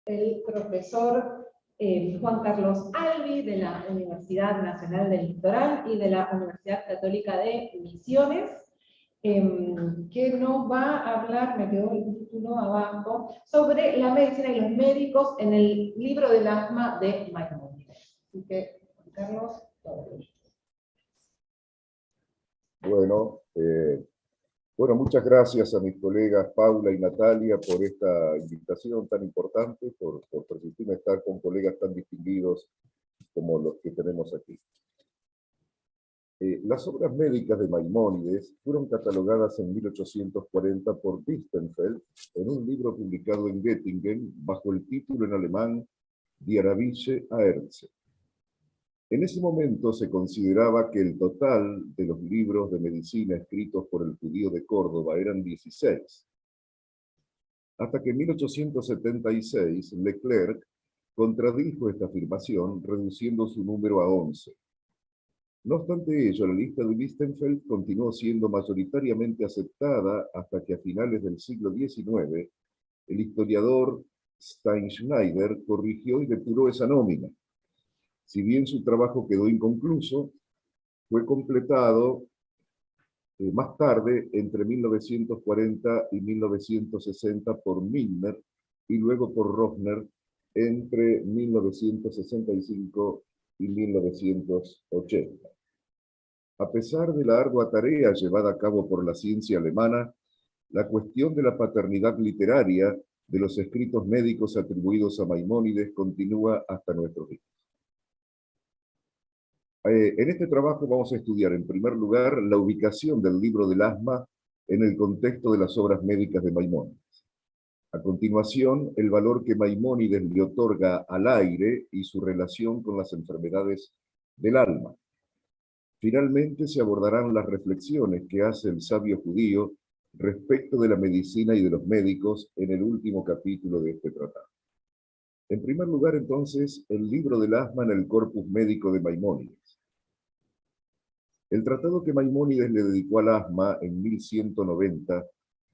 el profesor Juan Carlos Albi, de la Universidad Nacional del Litoral y de la Universidad Católica de Misiones, que nos va a hablar, me quedó el título abajo, sobre la medicina y los médicos en el libro del asma de Maimónides. Así que, Juan Carlos, todo bien. Bueno, muchas gracias a mis colegas Paula y Natalia por esta invitación tan importante, por permitirme estar con colegas tan distinguidos como los que tenemos aquí. Las obras médicas de Maimónides fueron catalogadas en 1840 por Lichtenfeld en un libro publicado en Göttingen bajo el título en alemán Die Arabische Ärzte. En ese momento se consideraba que el total de los libros de medicina escritos por el judío de Córdoba eran 16. Hasta que en 1876 Leclerc contradijo esta afirmación, reduciendo su número a 11. No obstante ello, la lista de Lichtenfeld continuó siendo mayoritariamente aceptada hasta que a finales del siglo XIX el historiador Steinschneider corrigió y depuró esa nómina. Si bien su trabajo quedó inconcluso, fue completado más tarde, entre 1940 y 1960, por Milner y luego por Rosner entre 1965 y 1980. A pesar de la ardua tarea llevada a cabo por la ciencia alemana, la cuestión de la paternidad literaria de los escritos médicos atribuidos a Maimónides continúa hasta nuestros días. En este trabajo vamos a estudiar, en primer lugar, la ubicación del libro del asma en el contexto de las obras médicas de Maimónides. A continuación, el valor que Maimónides le otorga al aire y su relación con las enfermedades del alma. Finalmente, se abordarán las reflexiones que hace el sabio judío respecto de la medicina y de los médicos en el último capítulo de este tratado. En primer lugar, entonces, el libro del asma en el corpus médico de Maimónides. El tratado que Maimónides le dedicó al asma en 1190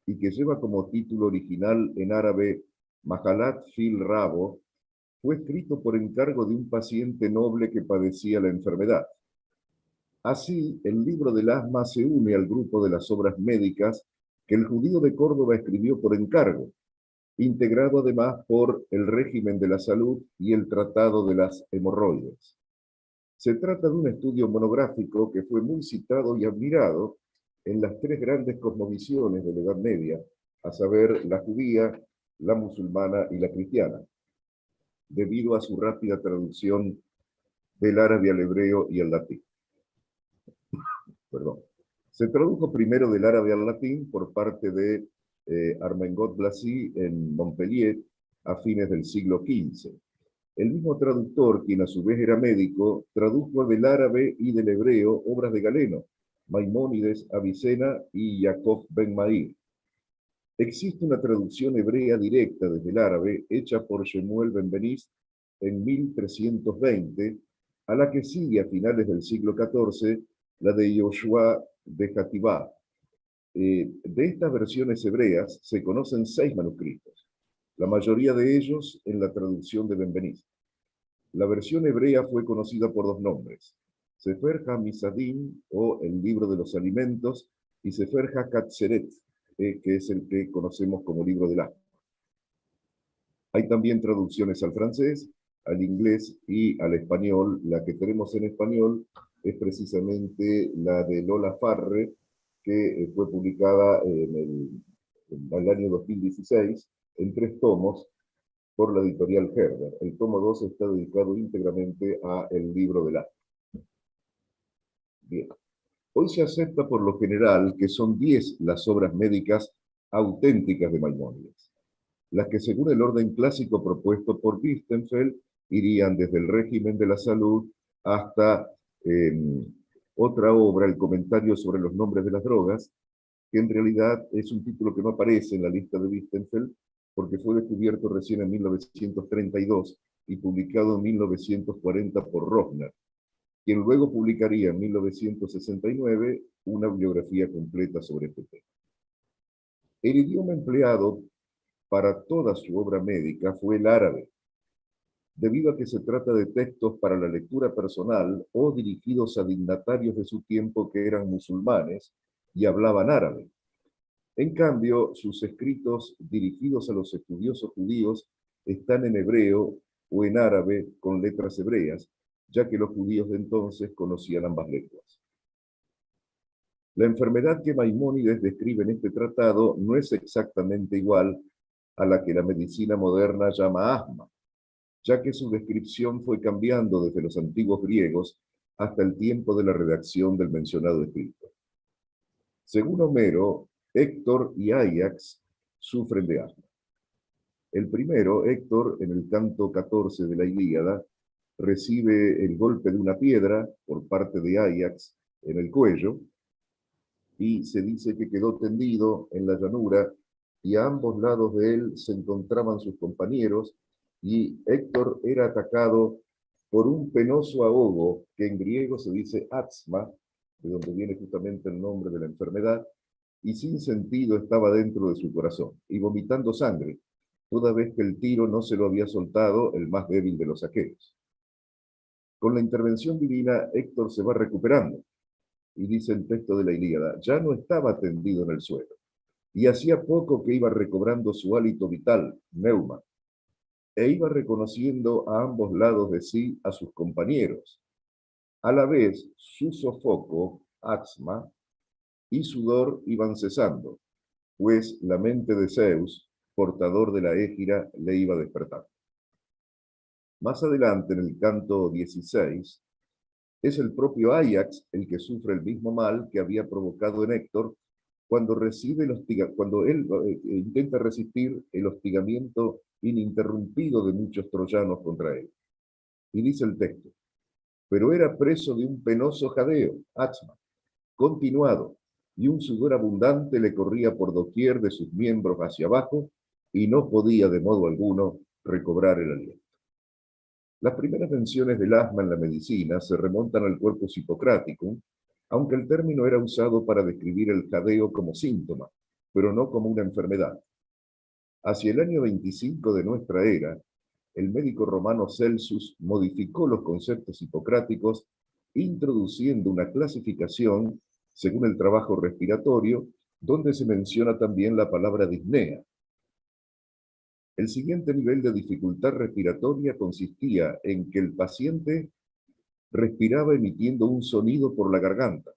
y que lleva como título original en árabe Mahalat fil Rabo, fue escrito por encargo de un paciente noble que padecía la enfermedad. Así, el libro del asma se une al grupo de las obras médicas que el judío de Córdoba escribió por encargo, integrado además por el régimen de la salud y el tratado de las hemorroides. Se trata de un estudio monográfico que fue muy citado y admirado en las tres grandes cosmovisiones de la Edad Media, a saber, la judía, la musulmana y la cristiana, debido a su rápida traducción del árabe al hebreo y al latín. Se tradujo primero del árabe al latín por parte de Armengot Blasi en Montpellier a fines del siglo XV. El mismo traductor, quien a su vez era médico, tradujo del árabe y del hebreo obras de Galeno, Maimónides, Avicena y Jacob ben Mair. Existe una traducción hebrea directa desde el árabe, hecha por Shemuel ben Benist en 1320, a la que sigue a finales del siglo XIV la de Yoshua de Hatibá. De estas versiones hebreas se conocen 6 manuscritos, la mayoría de ellos en la traducción de Ben Benist. La versión hebrea fue conocida por 2 nombres, Sefer HaMisadim, o el libro de los alimentos, y Sefer HaKatseret, que es el que conocemos como libro del asma. Hay también traducciones al francés, al inglés y al español. La que tenemos en español es precisamente la de Lola Farre, que fue publicada en el año 2016 en 3 tomos por la editorial Herder. El tomo 2 está dedicado íntegramente a el libro del asma. Bien. Hoy se acepta por lo general que son 10 las obras médicas auténticas de Maimónides, las que según el orden clásico propuesto por Lichtenfeld irían desde el régimen de la salud hasta otra obra, el comentario sobre los nombres de las drogas, que en realidad es un título que no aparece en la lista de Lichtenfeld porque fue descubierto recién en 1932 y publicado en 1940 por Rosner, quien luego publicaría en 1969 una bibliografía completa sobre este tema. El idioma empleado para toda su obra médica fue el árabe, debido a que se trata de textos para la lectura personal o dirigidos a dignatarios de su tiempo que eran musulmanes y hablaban árabe. En cambio, sus escritos dirigidos a los estudiosos judíos están en hebreo o en árabe con letras hebreas, ya que los judíos de entonces conocían ambas lenguas. La enfermedad que Maimónides describe en este tratado no es exactamente igual a la que la medicina moderna llama asma, ya que su descripción fue cambiando desde los antiguos griegos hasta el tiempo de la redacción del mencionado escrito. Según Homero, Héctor y Áyax sufren de asma. El primero, Héctor, en el canto 14 de la Ilíada, recibe el golpe de una piedra por parte de Áyax en el cuello, y se dice que quedó tendido en la llanura, y a ambos lados de él se encontraban sus compañeros, y Héctor era atacado por un penoso ahogo, que en griego se dice asma, de donde viene justamente el nombre de la enfermedad, y sin sentido estaba dentro de su corazón, y vomitando sangre, toda vez que el tiro no se lo había soltado el más débil de los aqueos. Con la intervención divina, Héctor se va recuperando, y dice el texto de la Ilíada, ya no estaba tendido en el suelo, y hacía poco que iba recobrando su hálito vital, neuma, e iba reconociendo a ambos lados de sí a sus compañeros. A la vez, su sofoco, asma, y sudor iban cesando, pues la mente de Zeus, portador de la égira, le iba despertando. Más adelante, en el canto 16, es el propio Áyax el que sufre el mismo mal que había provocado en Héctor cuando él intenta resistir el hostigamiento ininterrumpido de muchos troyanos contra él. Y dice el texto, pero era preso de un penoso jadeo, asma, continuado, y un sudor abundante le corría por doquier de sus miembros hacia abajo, y no podía de modo alguno recobrar el aliento. Las primeras menciones del asma en la medicina se remontan al Corpus Hippocraticum, aunque el término era usado para describir el jadeo como síntoma, pero no como una enfermedad. Hacia el año 25 de nuestra era, el médico romano Celsus modificó los conceptos hipocráticos, introduciendo una clasificación según el trabajo respiratorio, donde se menciona también la palabra disnea. El siguiente nivel de dificultad respiratoria consistía en que el paciente respiraba emitiendo un sonido por la garganta,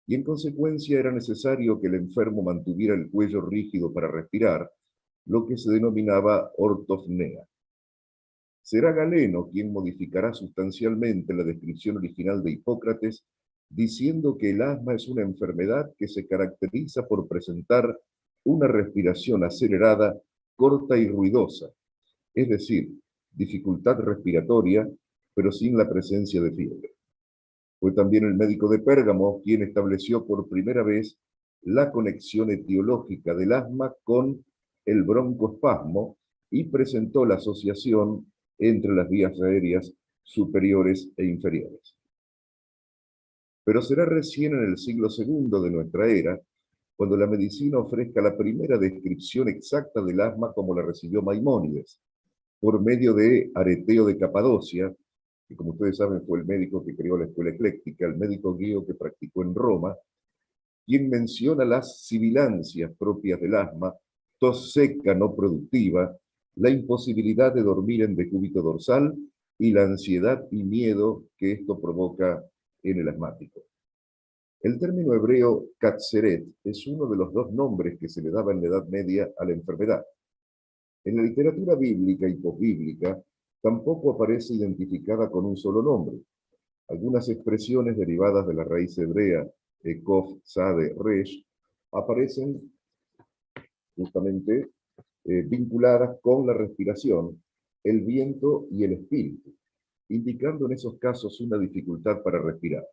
y en consecuencia era necesario que el enfermo mantuviera el cuello rígido para respirar, lo que se denominaba ortopnea. Será Galeno quien modificará sustancialmente la descripción original de Hipócrates, diciendo que el asma es una enfermedad que se caracteriza por presentar una respiración acelerada, corta y ruidosa, es decir, dificultad respiratoria, pero sin la presencia de fiebre. Fue también el médico de Pérgamo quien estableció por primera vez la conexión etiológica del asma con el broncoespasmo y presentó la asociación entre las vías aéreas superiores e inferiores. Pero será recién en el siglo II de nuestra era cuando la medicina ofrezca la primera descripción exacta del asma como la recibió Maimónides, por medio de Areteo de Capadocia, que como ustedes saben fue el médico que creó la escuela ecléctica, el médico griego que practicó en Roma, quien menciona las sibilancias propias del asma, tos seca no productiva, la imposibilidad de dormir en decúbito dorsal y la ansiedad y miedo que esto provoca en el asmático. El término hebreo katseret es uno de los dos nombres que se le daba en la Edad Media a la enfermedad. En la literatura bíblica y posbíblica tampoco aparece identificada con un solo nombre. Algunas expresiones derivadas de la raíz hebrea kof, sade, resh, aparecen justamente vinculadas con la respiración, el viento y el espíritu, indicando en esos casos una dificultad para respirar.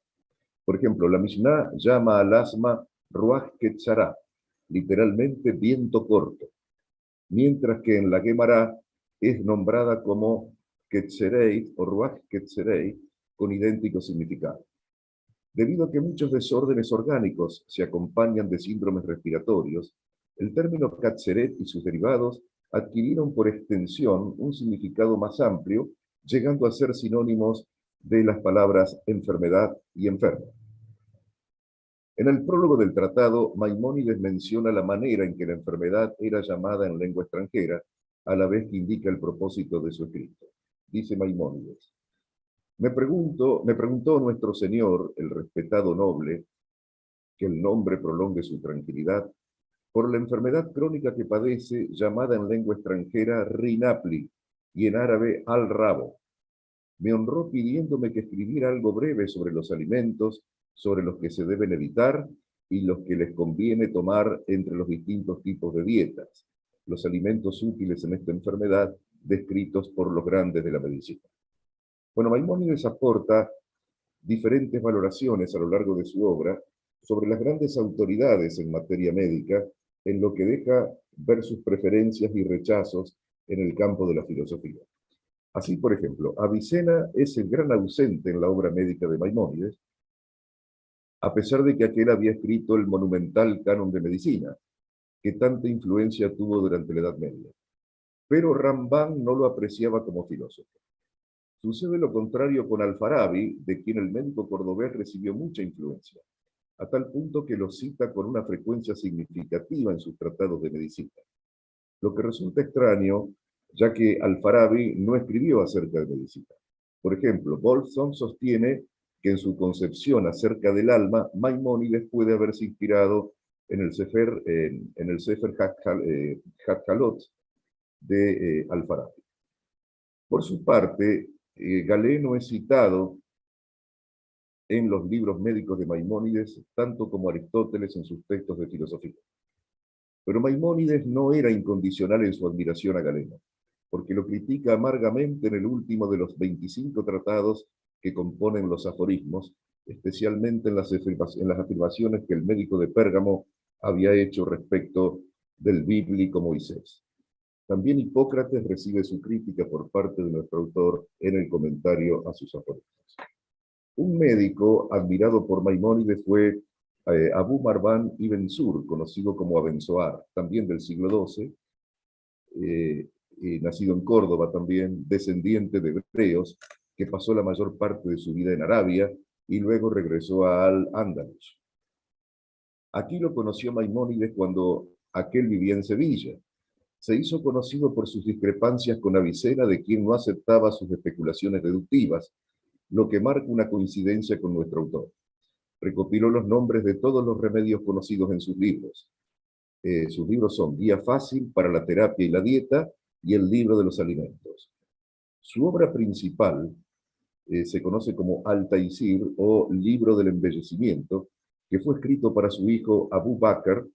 Por ejemplo, la Mishnah llama al asma ruach ketzará, literalmente viento corto, mientras que en la Gemara es nombrada como ketzerei o ruach ketzerei, con idéntico significado. Debido a que muchos desórdenes orgánicos se acompañan de síndromes respiratorios, el término katseret y sus derivados adquirieron por extensión un significado más amplio, llegando a ser sinónimos de las palabras enfermedad y enfermo. En el prólogo del tratado, Maimónides menciona la manera en que la enfermedad era llamada en lengua extranjera, a la vez que indica el propósito de su escrito. Dice Maimónides: me preguntó nuestro Señor, el respetado noble, que el nombre prolongue su tranquilidad, por la enfermedad crónica que padece, llamada en lengua extranjera Rinapli y en árabe al-Rabo. Me honró pidiéndome que escribiera algo breve sobre los alimentos, sobre los que se deben evitar y los que les conviene tomar entre los distintos tipos de dietas, los alimentos útiles en esta enfermedad descritos por los grandes de la medicina. Bueno, Maimónides aporta diferentes valoraciones a lo largo de su obra sobre las grandes autoridades en materia médica, en lo que deja ver sus preferencias y rechazos en el campo de la filosofía. Así, por ejemplo, Avicena es el gran ausente en la obra médica de Maimónides, a pesar de que aquel había escrito el monumental Canon de Medicina, que tanta influencia tuvo durante la Edad Media. Pero Rambán no lo apreciaba como filósofo. Sucede lo contrario con Alfarabi, de quien el médico cordobés recibió mucha influencia, a tal punto que lo cita con una frecuencia significativa en sus tratados de medicina. Lo que resulta extraño, ya que Alfarabi no escribió acerca de medicina. Por ejemplo, Wolfson sostiene que en su concepción acerca del alma, Maimónides puede haberse inspirado en el Sefer Hatkalot de Alfarabi. Por su parte, Galeno es citado en los libros médicos de Maimónides, tanto como Aristóteles en sus textos de filosofía. Pero Maimónides no era incondicional en su admiración a Galeno, porque lo critica amargamente en el último de los 25 tratados que componen los aforismos, especialmente en las afirmaciones que el médico de Pérgamo había hecho respecto del bíblico Moisés. También Hipócrates recibe su crítica por parte de nuestro autor en el comentario a sus aforismos. Un médico admirado por Maimónides fue Abu Marwan ibn Sur, conocido como Abenzoar, también del siglo XII, nacido en Córdoba también, descendiente de hebreos, que pasó la mayor parte de su vida en Arabia y luego regresó a Al-Ándalus. Aquí lo conoció Maimónides cuando aquel vivía en Sevilla. Se hizo conocido por sus discrepancias con Avicena, de quien no aceptaba sus especulaciones deductivas, lo que marca una coincidencia con nuestro autor. Recopiló los nombres de todos los remedios conocidos en sus libros. Sus libros son Guía Fácil para la Terapia y la Dieta y El Libro de los Alimentos. Su obra principal se conoce como Al-Taysir o Libro del Embellecimiento, que fue escrito para su hijo Abu Bakr,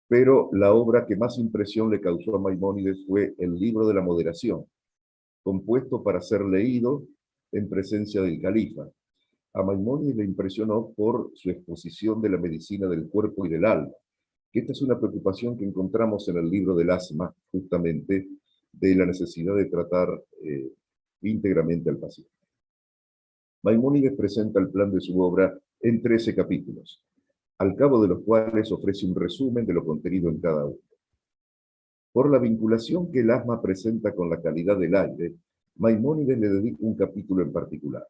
pero la obra que más impresión le causó a Maimónides fue El Libro de la Moderación, compuesto para ser leído en presencia del califa. A Maimónides le impresionó por su exposición de la medicina del cuerpo y del alma, que esta es una preocupación que encontramos en el libro del Asma, justamente, de la necesidad de tratar íntegramente al paciente. Maimónides presenta el plan de su obra en 13 capítulos, al cabo de los cuales ofrece un resumen de lo contenido en cada uno. Por la vinculación que el asma presenta con la calidad del aire, Maimónides le dedica un capítulo en particular.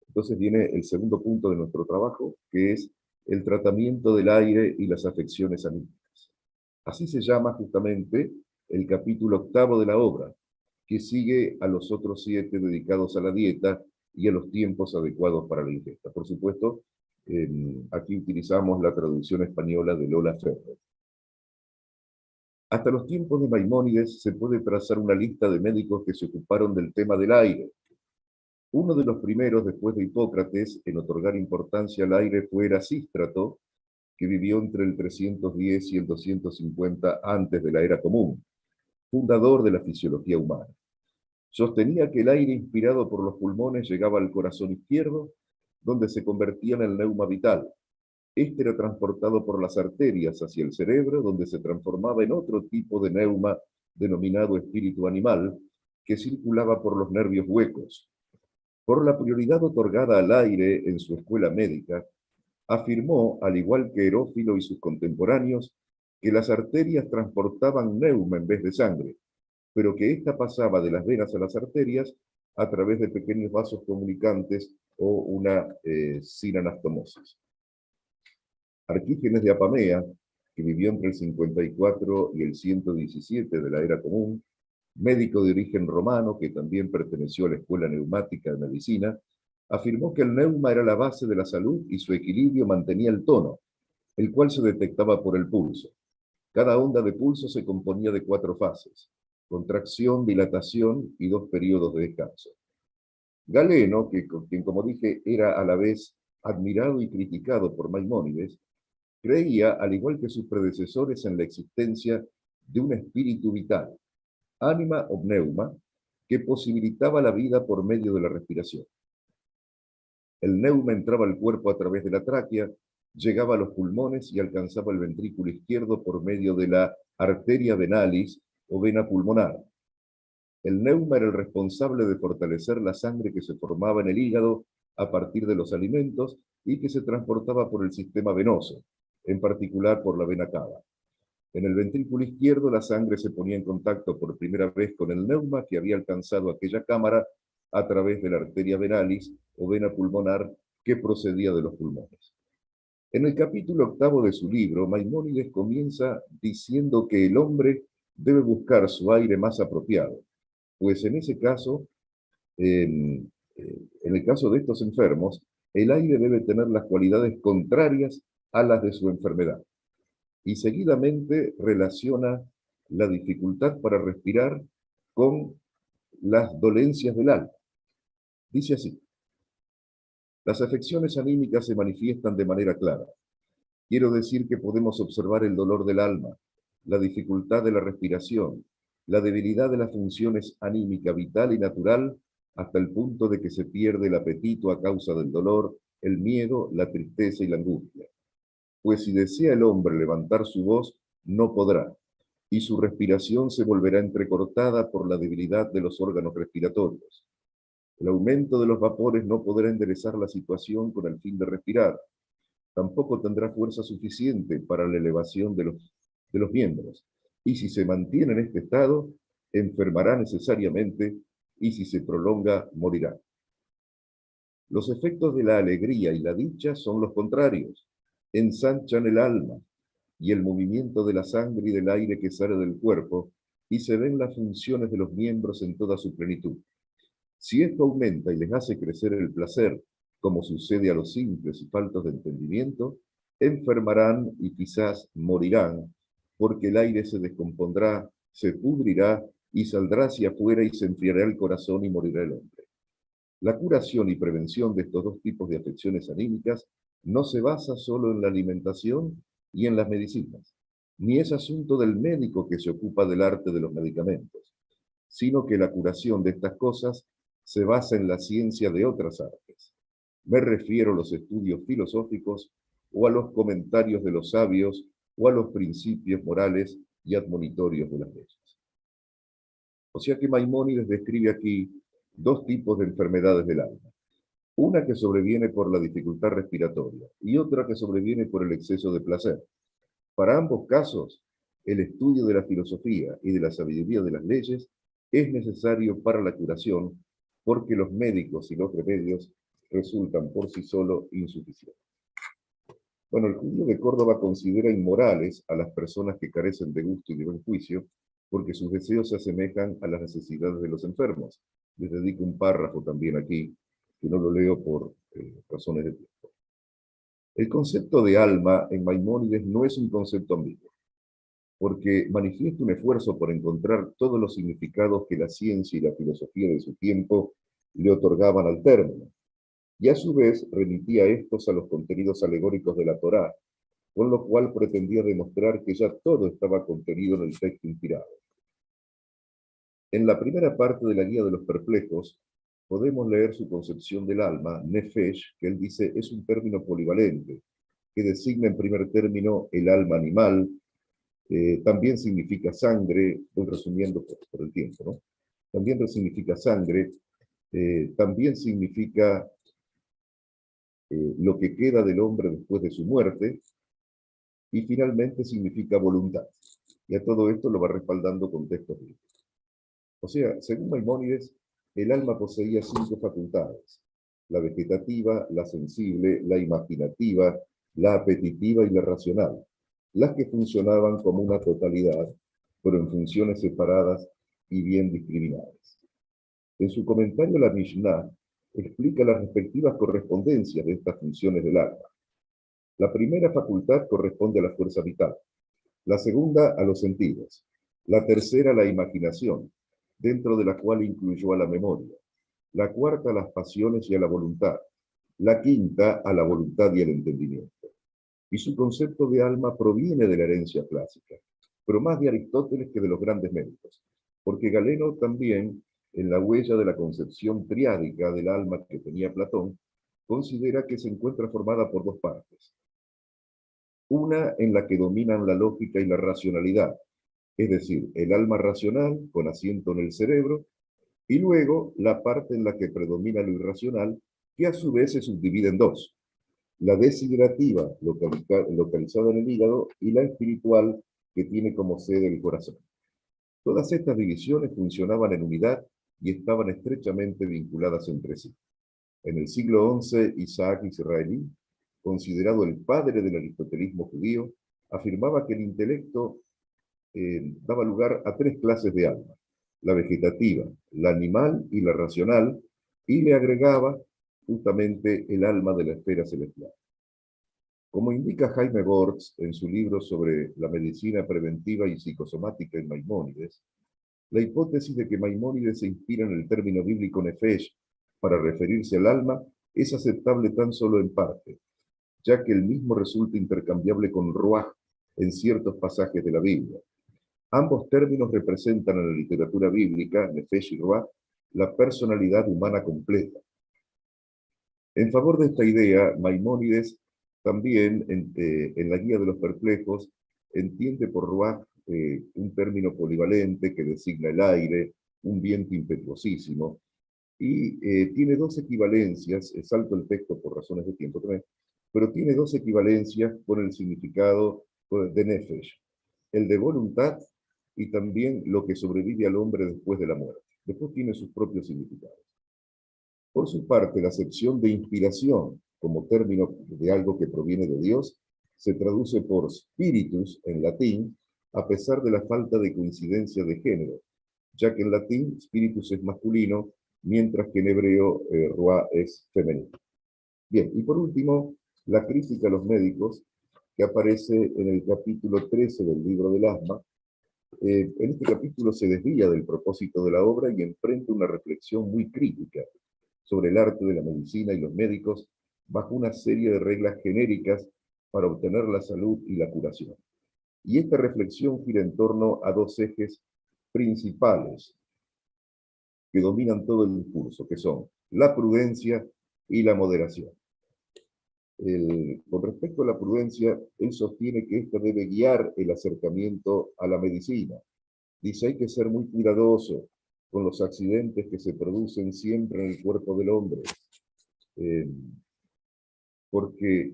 Entonces viene el segundo punto de nuestro trabajo, que es el tratamiento del aire y las afecciones anímicas. Así se llama justamente el capítulo 8 de la obra, que sigue a los otros 7 dedicados a la dieta y a los tiempos adecuados para la ingesta. Por supuesto, aquí utilizamos la traducción española de Lola Ferrer. Hasta los tiempos de Maimónides se puede trazar una lista de médicos que se ocuparon del tema del aire. Uno de los primeros, después de Hipócrates, en otorgar importancia al aire fue Erasístrato, que vivió entre el 310 y el 250 antes de la era común, fundador de la fisiología humana. Sostenía que el aire inspirado por los pulmones llegaba al corazón izquierdo, donde se convertía en el neuma vital. Este era transportado por las arterias hacia el cerebro, donde se transformaba en otro tipo de neuma denominado espíritu animal, que circulaba por los nervios huecos. Por la prioridad otorgada al aire en su escuela médica, afirmó, al igual que Herófilo y sus contemporáneos, que las arterias transportaban neuma en vez de sangre, pero que ésta pasaba de las venas a las arterias a través de pequeños vasos comunicantes o una sinanastomosis. Arquígenes de Apamea, que vivió entre el 54 y el 117 de la era común, médico de origen romano que también perteneció a la Escuela Neumática de Medicina, afirmó que el neuma era la base de la salud y su equilibrio mantenía el tono, el cual se detectaba por el pulso. Cada onda de pulso se componía de 4 fases: contracción, dilatación y 2 periodos de descanso. Galeno, quien como dije era a la vez admirado y criticado por Maimónides, creía, al igual que sus predecesores, en la existencia de un espíritu vital, anima o pneuma, que posibilitaba la vida por medio de la respiración. El neuma entraba al cuerpo a través de la tráquea, llegaba a los pulmones y alcanzaba el ventrículo izquierdo por medio de la arteria venalis o vena pulmonar. El neuma era el responsable de fortalecer la sangre que se formaba en el hígado a partir de los alimentos y que se transportaba por el sistema venoso, en particular por la vena cava. En el ventrículo izquierdo la sangre se ponía en contacto por primera vez con el neuma que había alcanzado aquella cámara a través de la arteria venalis o vena pulmonar que procedía de los pulmones. En el capítulo 8 de su libro, Maimónides comienza diciendo que el hombre debe buscar su aire más apropiado, pues en ese caso, en el caso de estos enfermos, el aire debe tener las cualidades contrarias a las de su enfermedad. Y seguidamente relaciona la dificultad para respirar con las dolencias del alma. Dice así: las afecciones anímicas se manifiestan de manera clara. Quiero decir que podemos observar el dolor del alma, la dificultad de la respiración, la debilidad de las funciones anímica vital y natural, hasta el punto de que se pierde el apetito a causa del dolor, el miedo, la tristeza y la angustia. Pues si desea el hombre levantar su voz, no podrá, y su respiración se volverá entrecortada por la debilidad de los órganos respiratorios. El aumento de los vapores no podrá enderezar la situación con el fin de respirar. Tampoco tendrá fuerza suficiente para la elevación de los miembros. Y si se mantiene en este estado, enfermará necesariamente, y si se prolonga, morirá. Los efectos de la alegría y la dicha son los contrarios. Ensanchan el alma y el movimiento de la sangre y del aire que sale del cuerpo, y se ven las funciones de los miembros en toda su plenitud. Si esto aumenta y les hace crecer el placer, como sucede a los simples y faltos de entendimiento, enfermarán y quizás morirán, porque el aire se descompondrá, se pudrirá y saldrá hacia afuera y se enfriará el corazón y morirá el hombre. La curación y prevención de estos 2 tipos de afecciones anímicas no se basa solo en la alimentación y en las medicinas, ni es asunto del médico que se ocupa del arte de los medicamentos, sino que la curación de estas cosas se basa en la ciencia de otras artes. Me refiero a los estudios filosóficos o a los comentarios de los sabios o a los principios morales y admonitorios de las leyes. O sea que Maimónides describe aquí 2 tipos de enfermedades del alma. Una que sobreviene por la dificultad respiratoria y otra que sobreviene por el exceso de placer. Para ambos casos, el estudio de la filosofía y de la sabiduría de las leyes es necesario para la curación, porque los médicos y los remedios resultan por sí solos insuficientes. Bueno, el judío de Córdoba considera inmorales a las personas que carecen de gusto y de buen juicio, porque sus deseos se asemejan a las necesidades de los enfermos. Les dedico un párrafo también aquí, que no lo leo por razones de tiempo. El concepto de alma en Maimónides no es un concepto ambiguo, porque manifiesta un esfuerzo por encontrar todos los significados que la ciencia y la filosofía de su tiempo le otorgaban al término, y a su vez remitía estos a los contenidos alegóricos de la Torá, con lo cual pretendía demostrar que ya todo estaba contenido en el texto inspirado. En la primera parte de la Guía de los Perplejos, podemos leer su concepción del alma, nefesh, que él dice es un término polivalente, que designa en primer término el alma animal, también significa sangre, voy resumiendo por el tiempo, ¿no? También significa sangre, también significa lo que queda del hombre después de su muerte, y finalmente significa voluntad. Y a todo esto lo va respaldando con textos bíblicos. O sea, según Maimónides, el alma poseía 5 facultades: la vegetativa, la sensible, la imaginativa, la apetitiva y la racional, las que funcionaban como una totalidad, pero en funciones separadas y bien discriminadas. En su comentario la Mishnah explica las respectivas correspondencias de estas funciones del alma. La primera facultad corresponde a la fuerza vital, la segunda a los sentidos, la tercera a la imaginación, dentro de la cual incluyó a la memoria, la cuarta a las pasiones y a la voluntad, la quinta a la voluntad y al entendimiento. Y su concepto de alma proviene de la herencia clásica, pero más de Aristóteles que de los grandes médicos, porque Galeno también, en la huella de la concepción triádica del alma que tenía Platón, considera que se encuentra formada por 2 partes. Una en la que dominan la lógica y la racionalidad, es decir, el alma racional con asiento en el cerebro, y luego la parte en la que predomina lo irracional, que a su vez se subdivide en 2. La desiderativa, localizada en el hígado, y la espiritual, que tiene como sede el corazón. Todas estas divisiones funcionaban en unidad y estaban estrechamente vinculadas entre sí. En el siglo XI, Isaac Israelí, considerado el padre del aristotelismo judío, afirmaba que el intelecto daba lugar a 3 clases de alma: la vegetativa, la animal y la racional, y le agregaba justamente el alma de la esfera celestial. Como indica Jaime Bortz en su libro sobre la medicina preventiva y psicosomática en Maimónides, la hipótesis de que Maimónides se inspira en el término bíblico nefesh para referirse al alma es aceptable tan solo en parte, ya que el mismo resulta intercambiable con ruach en ciertos pasajes de la Biblia. Ambos términos representan en la literatura bíblica, nefesh y ruach, la personalidad humana completa. En favor de esta idea, Maimónides también, en la Guía de los Perplejos, entiende por ruach un término polivalente que designa el aire, un viento impetuosísimo, y tiene 2 equivalencias, salto el texto por razones de tiempo también, pero tiene 2 equivalencias con el significado de nefesh, el de voluntad y también lo que sobrevive al hombre después de la muerte. Después tiene sus propios significados. Por su parte, la acepción de inspiración como término de algo que proviene de Dios se traduce por spiritus en latín, a pesar de la falta de coincidencia de género, ya que en latín spiritus es masculino, mientras que en hebreo ruach es femenino. Bien, y por último, la crítica a los médicos, que aparece en el capítulo 13 del libro del asma. En este capítulo se desvía del propósito de la obra y enfrenta una reflexión muy crítica sobre el arte de la medicina y los médicos bajo una serie de reglas genéricas para obtener la salud y la curación. Y esta reflexión gira en torno a 2 ejes principales que dominan todo el discurso, que son la prudencia y la moderación. Con respecto a la prudencia, él sostiene que esta debe guiar el acercamiento a la medicina. Dice, hay que ser muy cuidadoso con los accidentes que se producen siempre en el cuerpo del hombre, porque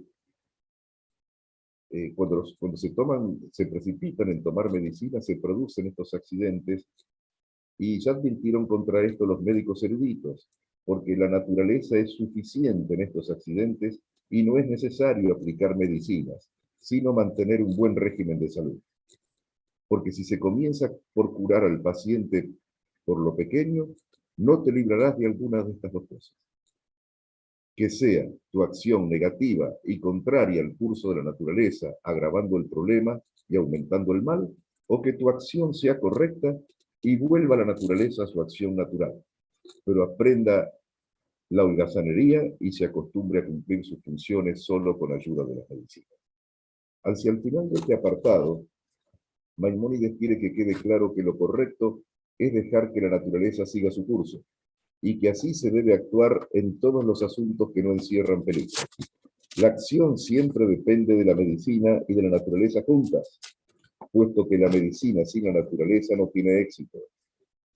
cuando se precipitan en tomar medicina, se producen estos accidentes, y ya advirtieron contra esto los médicos eruditos, porque la naturaleza es suficiente en estos accidentes y no es necesario aplicar medicinas, sino mantener un buen régimen de salud. Porque si se comienza por curar al paciente por lo pequeño, no te librarás de alguna de estas 2 cosas. Que sea tu acción negativa y contraria al curso de la naturaleza, agravando el problema y aumentando el mal, o que tu acción sea correcta y vuelva a la naturaleza a su acción natural, pero aprenda la holgazanería y se acostumbre a cumplir sus funciones solo con ayuda de las medicinas. Hacia el final de este apartado, Maimónides quiere que quede claro que lo correcto es dejar que la naturaleza siga su curso, y que así se debe actuar en todos los asuntos que no encierran peligro. La acción siempre depende de la medicina y de la naturaleza juntas, puesto que la medicina sin la naturaleza no tiene éxito.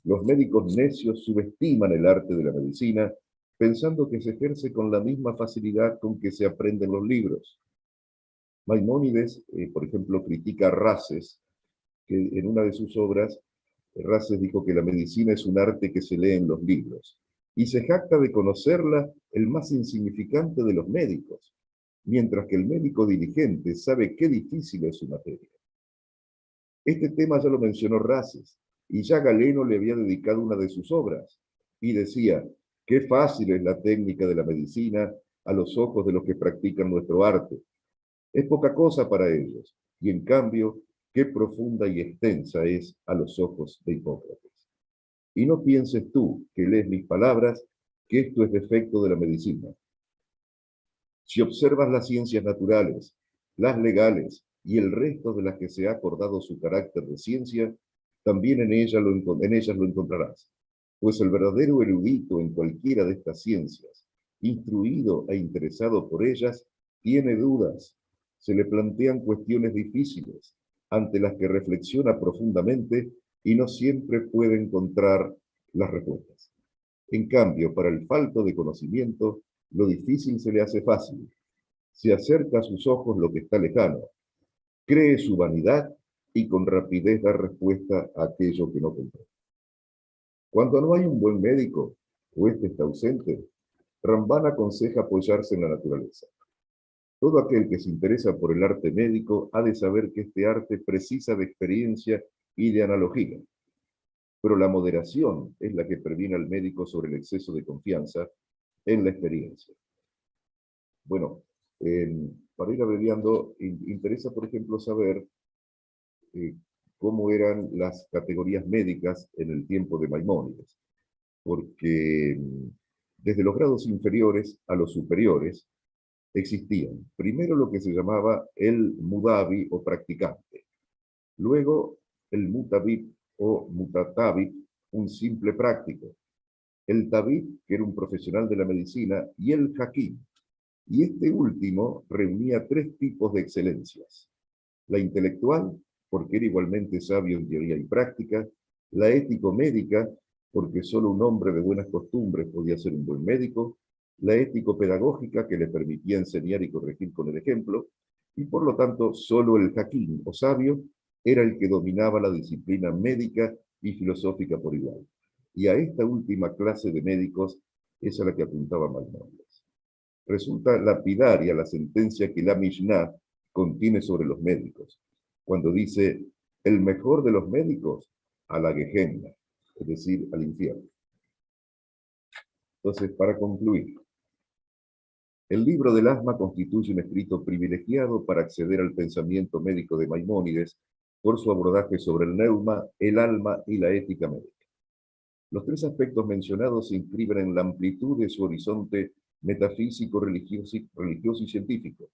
Los médicos necios subestiman el arte de la medicina, pensando que se ejerce con la misma facilidad con que se aprenden los libros. Maimónides, por ejemplo, critica a Races, que en una de sus obras, Races dijo que la medicina es un arte que se lee en los libros, y se jacta de conocerla el más insignificante de los médicos, mientras que el médico diligente sabe qué difícil es su materia. Este tema ya lo mencionó Races, y ya Galeno le había dedicado una de sus obras, y decía, qué fácil es la técnica de la medicina a los ojos de los que practican nuestro arte. Es poca cosa para ellos, y en cambio, qué profunda y extensa es a los ojos de Hipócrates. Y no pienses tú, que lees mis palabras, que esto es defecto de la medicina. Si observas las ciencias naturales, las legales y el resto de las que se ha acordado su carácter de ciencia, también en ellas lo encontrarás. Pues el verdadero erudito en cualquiera de estas ciencias, instruido e interesado por ellas, tiene dudas, se le plantean cuestiones difíciles, ante las que reflexiona profundamente y no siempre puede encontrar las respuestas. En cambio, para el falto de conocimiento, lo difícil se le hace fácil. Se acerca a sus ojos lo que está lejano, cree su vanidad y con rapidez da respuesta a aquello que no comprende. Cuando no hay un buen médico, o éste está ausente, Ramban aconseja apoyarse en la naturaleza. Todo aquel que se interesa por el arte médico ha de saber que este arte precisa de experiencia y de analogía. Pero la moderación es la que previene al médico sobre el exceso de confianza en la experiencia. Bueno, para ir abreviando, interesa, por ejemplo, saber cómo eran las categorías médicas en el tiempo de Maimónides, porque desde los grados inferiores a los superiores existían primero lo que se llamaba el mudavi o practicante, luego el mutabib o mutatabib, un simple práctico, el tabib, que era un profesional de la medicina, y el hakim. Y este último reunía tres tipos de excelencias: la intelectual, porque era igualmente sabio en teoría y práctica; la ético-médica, porque solo un hombre de buenas costumbres podía ser un buen médico; la ético-pedagógica, que le permitía enseñar y corregir con el ejemplo; y por lo tanto solo el hakim o sabio era el que dominaba la disciplina médica y filosófica por igual. Y a esta última clase de médicos es a la que apuntaba Maimónides. Resulta lapidaria la sentencia que la Mishnah contiene sobre los médicos, cuando dice, el mejor de los médicos a la Gehenna, es decir, al infierno. Entonces, para concluir, el libro del Asma constituye un escrito privilegiado para acceder al pensamiento médico de Maimónides por su abordaje sobre el neuma, el alma y la ética médica. Los tres aspectos mencionados se inscriben en la amplitud de su horizonte metafísico, religioso y científico.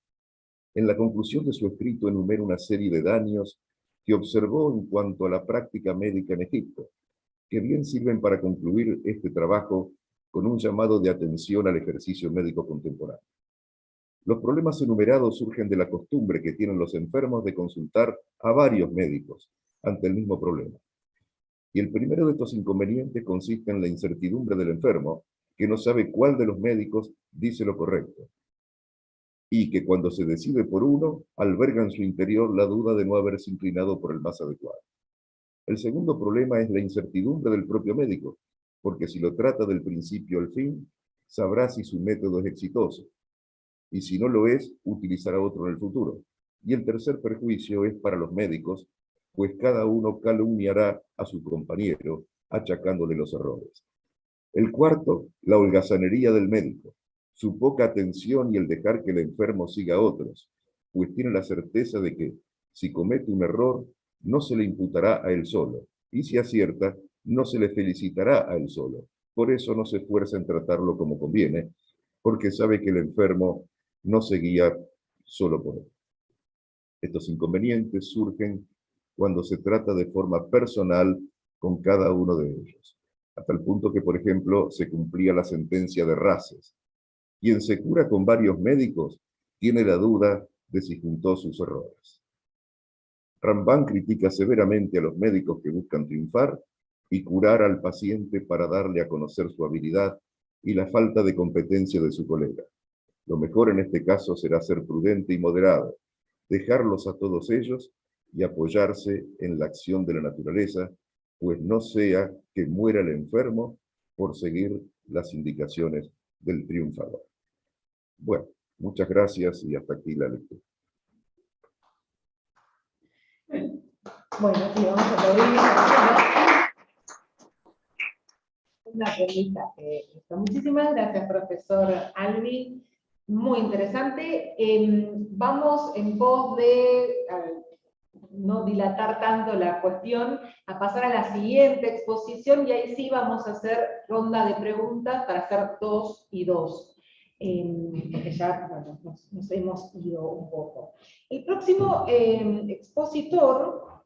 En la conclusión de su escrito enumera una serie de daños que observó en cuanto a la práctica médica en Egipto, que bien sirven para concluir este trabajo con un llamado de atención al ejercicio médico contemporáneo. Los problemas enumerados surgen de la costumbre que tienen los enfermos de consultar a varios médicos ante el mismo problema. Y el primero de estos inconvenientes consiste en la incertidumbre del enfermo, que no sabe cuál de los médicos dice lo correcto, y que cuando se decide por uno, alberga en su interior la duda de no haberse inclinado por el más adecuado. El segundo problema es la incertidumbre del propio médico, porque si lo trata del principio al fin, sabrá si su método es exitoso, y si no lo es, utilizará otro en el futuro. Y el tercer perjuicio es para los médicos, pues cada uno calumniará a su compañero, achacándole los errores. El cuarto, la holgazanería del médico, su poca atención y el dejar que el enfermo siga a otros, pues tiene la certeza de que, si comete un error, no se le imputará a él solo, y si acierta, no se le felicitará a él solo. Por eso no se esfuerza en tratarlo como conviene, porque sabe que el enfermo no se guía solo por él. Estos inconvenientes surgen cuando se trata de forma personal con cada uno de ellos, hasta el punto que, por ejemplo, se cumplía la sentencia de Races. Quien se cura con varios médicos tiene la duda de si juntó sus errores. Ramban critica severamente a los médicos que buscan triunfar y curar al paciente para darle a conocer su habilidad y la falta de competencia de su colega. Lo mejor en este caso será ser prudente y moderado, dejarlos a todos ellos y apoyarse en la acción de la naturaleza, pues no sea que muera el enfermo por seguir las indicaciones del triunfador. Bueno, muchas gracias y hasta aquí la lectura. Bueno, sí, vamos a aplaudir. Un aprendizaje. Muchísimas gracias, profesor Albi. Muy interesante. Vamos en pos de no dilatar tanto la cuestión, a pasar a la siguiente exposición, y ahí sí vamos a hacer ronda de preguntas para hacer 2 y 2. Porque ya bueno, nos hemos ido un poco. El próximo expositor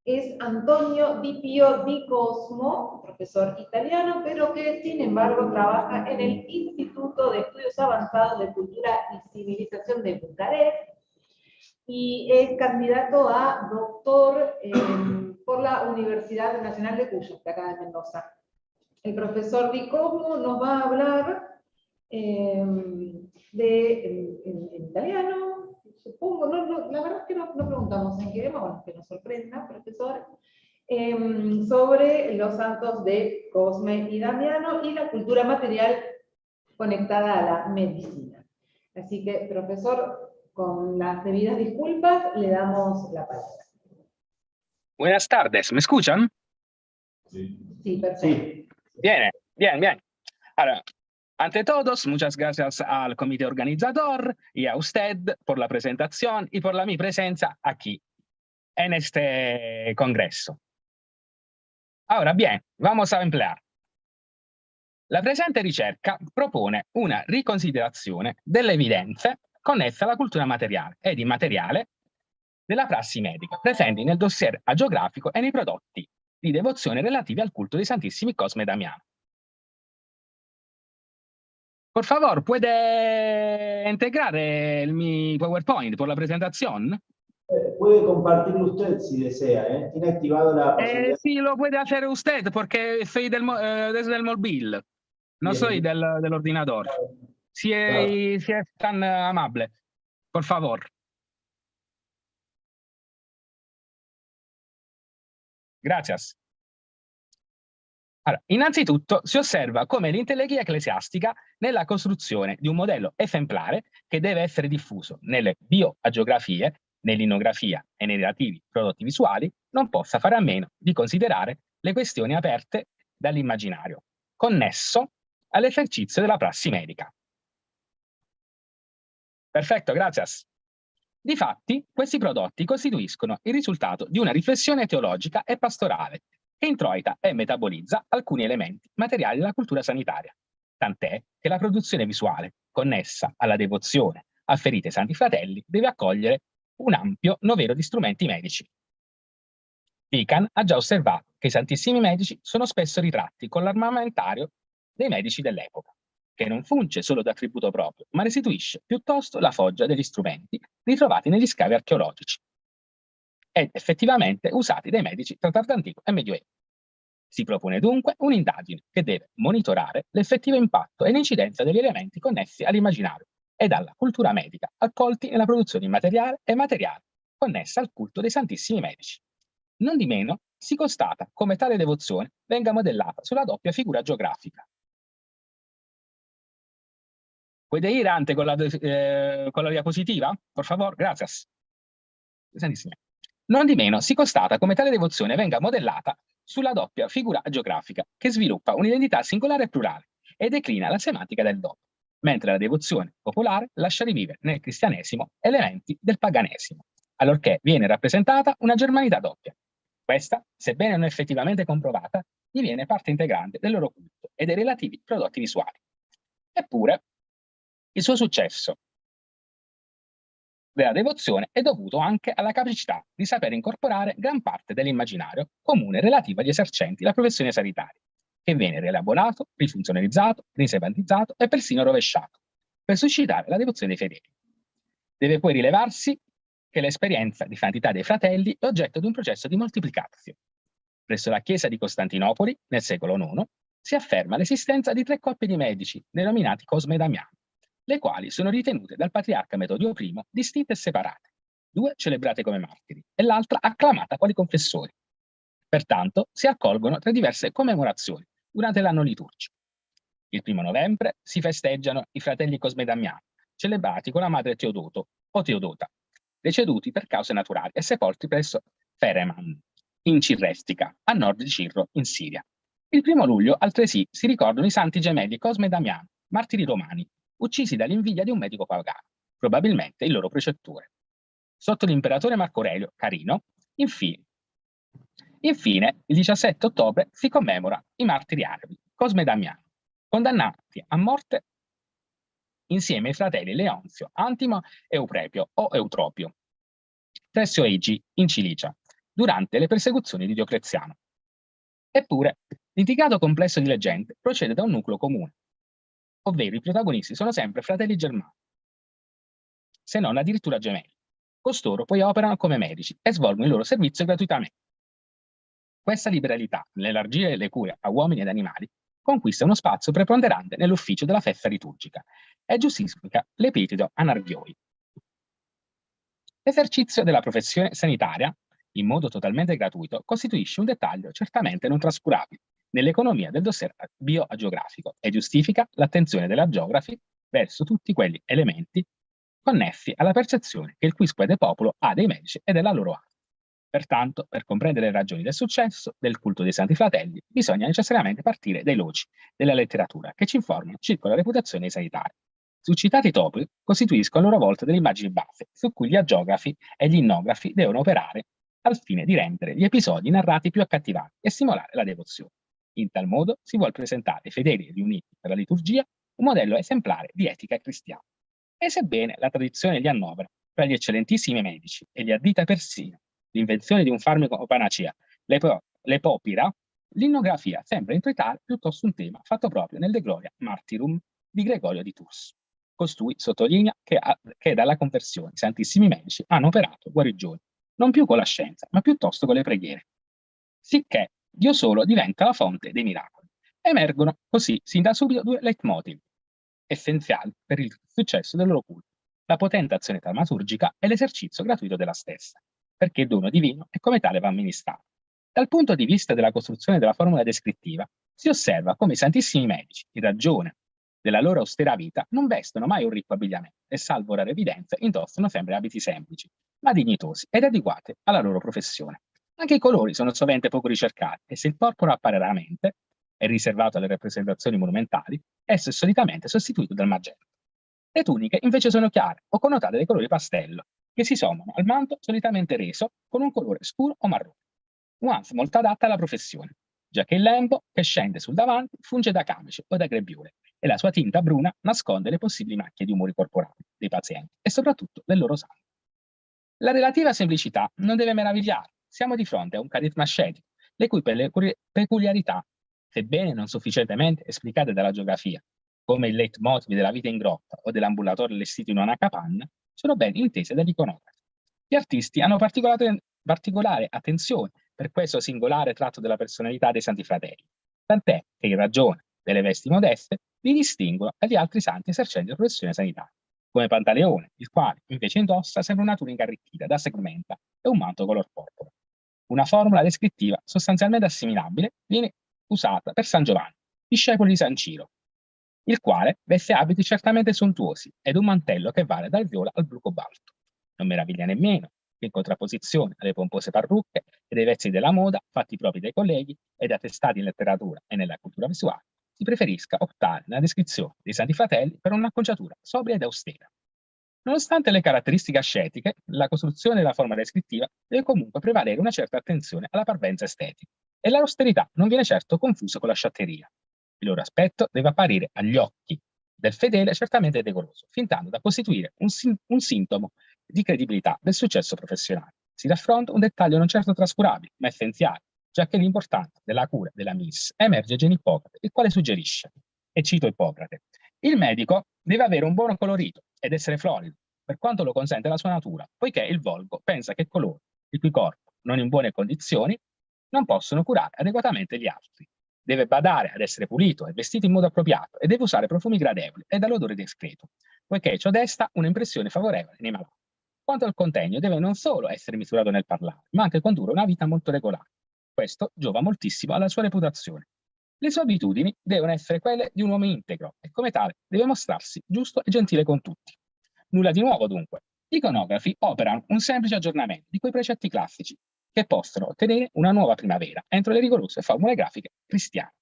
es Antonio Di Pio Di Cosmo, profesor italiano, pero que sin embargo trabaja en el Instituto de Estudios Avanzados de Cultura y Civilización de Bucarest, y es candidato a doctor por la Universidad Nacional de Cuyo, de acá de Mendoza. El profesor Di Cosmo nos va a hablar en italiano, supongo, la verdad es que no preguntamos en qué idioma, bueno, que nos sorprenda, profesor, sobre los santos de Cosme y Damiano y la cultura material conectada a la medicina. Así que, profesor, con las debidas disculpas, le damos la palabra. Buenas tardes, ¿me escuchan? Sí, perfecto. Sí. Bien, bien, bien. Ahora, ante todos, muchas gracias al comité organizador y a usted por la presentación y por mi presencia aquí, en este congreso. Ahora bien, vamos a emplear. La presente ricerca propone una riconsiderazione delle evidenze connesse alla cultura materiale ed immateriale della prassi medica, presenti nel dossier agiografico e nei prodotti di devozione relativi al culto dei Santissimi Cosme e Damiano. Por favor, ¿puede integrar mi PowerPoint por la presentación? Puede compartirlo usted si desea, ¿eh? Tiene activado la posibilidad. Sí, lo puede hacer usted porque soy desde el móvil, no Bien. soy del ordenador. Si es tan amable, por favor. Gracias. Allora, innanzitutto si osserva come l'intelleria ecclesiastica nella costruzione di un modello esemplare che deve essere diffuso nelle bioagiografie, nell'inografia e nei relativi prodotti visuali non possa fare a meno di considerare le questioni aperte dall'immaginario, connesso all'esercizio della prassi medica. Perfetto, gracias. Difatti, questi prodotti costituiscono il risultato di una riflessione teologica e pastorale che introita e metabolizza alcuni elementi materiali della cultura sanitaria, tant'è che la produzione visuale, connessa alla devozione a ferite Santi Fratelli, deve accogliere un ampio novero di strumenti medici. Vican ha già osservato che i Santissimi Medici sono spesso ritratti con l'armamentario dei medici dell'epoca, che non funge solo d'attributo proprio, ma restituisce piuttosto la foggia degli strumenti ritrovati negli scavi archeologici ed effettivamente usati dai medici tra tardo antico e medioevo. Si propone dunque un'indagine che deve monitorare l'effettivo impatto e l'incidenza degli elementi connessi all'immaginario ed alla cultura medica accolti nella produzione immateriale e materiale connessa al culto dei Santissimi Medici. Non di meno si constata come tale devozione venga modellata sulla doppia figura geografica. ¿Puede ir antes con la diapositiva? Por favor, gracias. Non di meno si constata come tale devozione venga modellata sulla doppia figura geografica che sviluppa un'identità singolare e plurale e declina la semantica del dopo, mentre la devozione popolare lascia rivivere nel cristianesimo elementi del paganesimo, allorché viene rappresentata una germanità doppia. Questa, sebbene non effettivamente comprovata, diviene parte integrante del loro culto e dei relativi prodotti visuali. Eppure, il suo successo della devozione è dovuto anche alla capacità di saper incorporare gran parte dell'immaginario comune relativo agli esercenti la professione sanitaria, che viene rielaborato, rifunzionalizzato, risemantizzato e persino rovesciato, per suscitare la devozione dei fedeli. Deve poi rilevarsi che l'esperienza di santità dei fratelli è oggetto di un processo di moltiplicazione. Presso la Chiesa di Costantinopoli, nel secolo IX, si afferma l'esistenza di 3 coppie di medici, denominati Cosme e Damiano, le quali sono ritenute dal patriarca Metodio I distinte e separate, due celebrate come martiri e l'altra acclamata quali confessori. Pertanto si accolgono tre diverse commemorazioni durante l'anno liturgico. Il 1° novembre si festeggiano i fratelli Cosme e Damiano, celebrati con la madre Teodoto o Teodota, deceduti per cause naturali e sepolti presso Fereman, in Cirrestica, a nord di Cirro, in Siria. Il 1° luglio, altresì, si ricordano i santi gemelli Cosme e Damiano, martiri romani, uccisi dall'invidia di un medico pagano, probabilmente il loro precettore. Sotto l'imperatore Marco Aurelio Carino, infine, il 17 ottobre si commemora i martiri arabi, Cosme e Damiano, condannati a morte insieme ai fratelli Leonzio, Antimo e Euprepio o Eutropio, presso Egi, in Cilicia, durante le persecuzioni di Diocleziano. Eppure, l'intricato complesso di leggende procede da un nucleo comune, ovvero i protagonisti sono sempre fratelli germani, se non addirittura gemelli. Costoro poi operano come medici e svolgono il loro servizio gratuitamente. Questa liberalità nell'elargire le cure a uomini ed animali conquista uno spazio preponderante nell'ufficio della festa liturgica e giustifica l'epiteto anarghioi. L'esercizio della professione sanitaria, in modo totalmente gratuito, costituisce un dettaglio certamente non trascurabile nell'economia del dossier biogeografico e giustifica l'attenzione della geografi verso tutti quegli elementi connessi alla percezione che il quisque de popolo ha dei medici e della loro arte. Pertanto, per comprendere le ragioni del successo del culto dei Santi Fratelli, bisogna necessariamente partire dai loci della letteratura che ci informano circa la reputazione dei sanitari. Succitati topi costituiscono a loro volta delle immagini base su cui gli agiografi e gli innografi devono operare al fine di rendere gli episodi narrati più accattivanti e stimolare la devozione. In tal modo si vuol presentare ai fedeli riuniti per la liturgia un modello esemplare di etica cristiana. E sebbene la tradizione li annovera tra gli eccellentissimi medici e li addita persino l'invenzione di un farmaco o panacea, l'epopira, l'innografia sembra introitare piuttosto un tema fatto proprio nel De Gloria Martyrum di Gregorio di Tours. Costui sottolinea che dalla conversione i santissimi medici hanno operato guarigioni, non più con la scienza, ma piuttosto con le preghiere. Sicché Dio solo diventa la fonte dei miracoli. Emergono così sin da subito due leitmotiv essenziali per il successo del loro culto: la potente azione taumaturgica e l'esercizio gratuito della stessa, perché il dono divino è come tale va amministrato. Dal punto di vista della costruzione della formula descrittiva, si osserva come i santissimi medici, in ragione della loro austera vita, non vestono mai un ricco abbigliamento e, salvo rare evidenze, indossano sempre abiti semplici, ma dignitosi ed adeguati alla loro professione. Anche i colori sono sovente poco ricercati e se il porpora appare raramente, è riservato alle rappresentazioni monumentali, esso è solitamente sostituito dal magenta. Le tuniche invece sono chiare o connotate dai colori pastello, che si sommano al manto solitamente reso con un colore scuro o marrone, nuance molto adatta alla professione, giacché il lembo che scende sul davanti funge da camice o da grembiule e la sua tinta bruna nasconde le possibili macchie di umori corporali dei pazienti e soprattutto del loro sangue. La relativa semplicità non deve meravigliare, siamo di fronte a un carisma ascetico, le cui peculiarità, sebbene non sufficientemente esplicate dalla geografia, come il leitmotiv della vita in grotta o dell'ambulatorio allestito in una capanna, sono ben intese dagli iconografi. Gli artisti hanno particolare attenzione per questo singolare tratto della personalità dei Santi Fratelli, tant'è che in ragione delle vesti modeste li distinguono dagli altri santi esercenti la professione sanitaria, come Pantaleone, il quale invece indossa sempre una tunica arricchita da segmenta e un manto color porpora. Una formula descrittiva sostanzialmente assimilabile viene usata per San Giovanni, discepolo di San Ciro, il quale veste abiti certamente sontuosi ed un mantello che vale dal viola al blu cobalto. Non meraviglia nemmeno che in contrapposizione alle pompose parrucche e dei vezzi della moda fatti propri dai colleghi ed attestati in letteratura e nella cultura visuale, si preferisca optare nella descrizione dei Santi Fratelli per un'acconciatura sobria ed austera. Nonostante le caratteristiche ascetiche, la costruzione della forma descrittiva deve comunque prevalere una certa attenzione alla parvenza estetica, e l'austerità non viene certo confusa con la sciatteria. Il loro aspetto deve apparire agli occhi del fedele certamente decoroso, fintando da costituire un sintomo di credibilità del successo professionale. Si raffronta un dettaglio non certo trascurabile, ma essenziale, giacché l'importanza della cura della miss emerge già in Ippocrate, il quale suggerisce, e cito Ippocrate: il medico deve avere un buon colorito ed essere florido, per quanto lo consente la sua natura, poiché il volgo pensa che coloro il cui corpo non in buone condizioni non possono curare adeguatamente gli altri. Deve badare ad essere pulito e vestito in modo appropriato e deve usare profumi gradevoli e dall'odore discreto, poiché ciò desta un'impressione favorevole nei malati. quanto al contegno deve non solo essere misurato nel parlare, ma anche condurre una vita molto regolare. Questo giova moltissimo alla sua reputazione. Le sue abitudini devono essere quelle di un uomo integro e come tale deve mostrarsi giusto e gentile con tutti. Nulla di nuovo dunque. Gli iconografi operano un semplice aggiornamento di quei precetti classici che possono ottenere una nuova primavera entro le rigorose formule grafiche cristiane.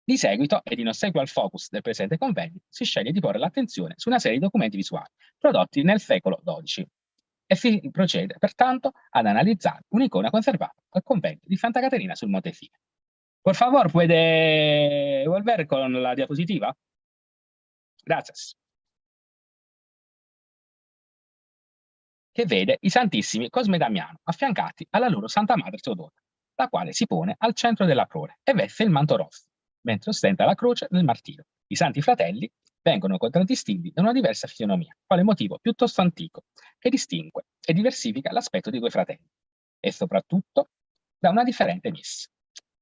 Di seguito, ed in ossequio al focus del presente convegno, si sceglie di porre l'attenzione su una serie di documenti visuali prodotti nel secolo XII e si procede pertanto ad analizzare un'icona conservata al convento di Santa Caterina sul Montefine. Por favor, ¿puede volver con la diapositiva? Gracias. Che vede i Santissimi Cosme e Damiano affiancati alla loro Santa Madre Teodora, la quale si pone al centro della prole e veste il manto rosso, mentre ostenta la croce del martirio. I Santi Fratelli vengono contraddistinti da una diversa fisionomia, quale motivo piuttosto antico, che distingue e diversifica l'aspetto dei due fratelli, e soprattutto da una differente missa.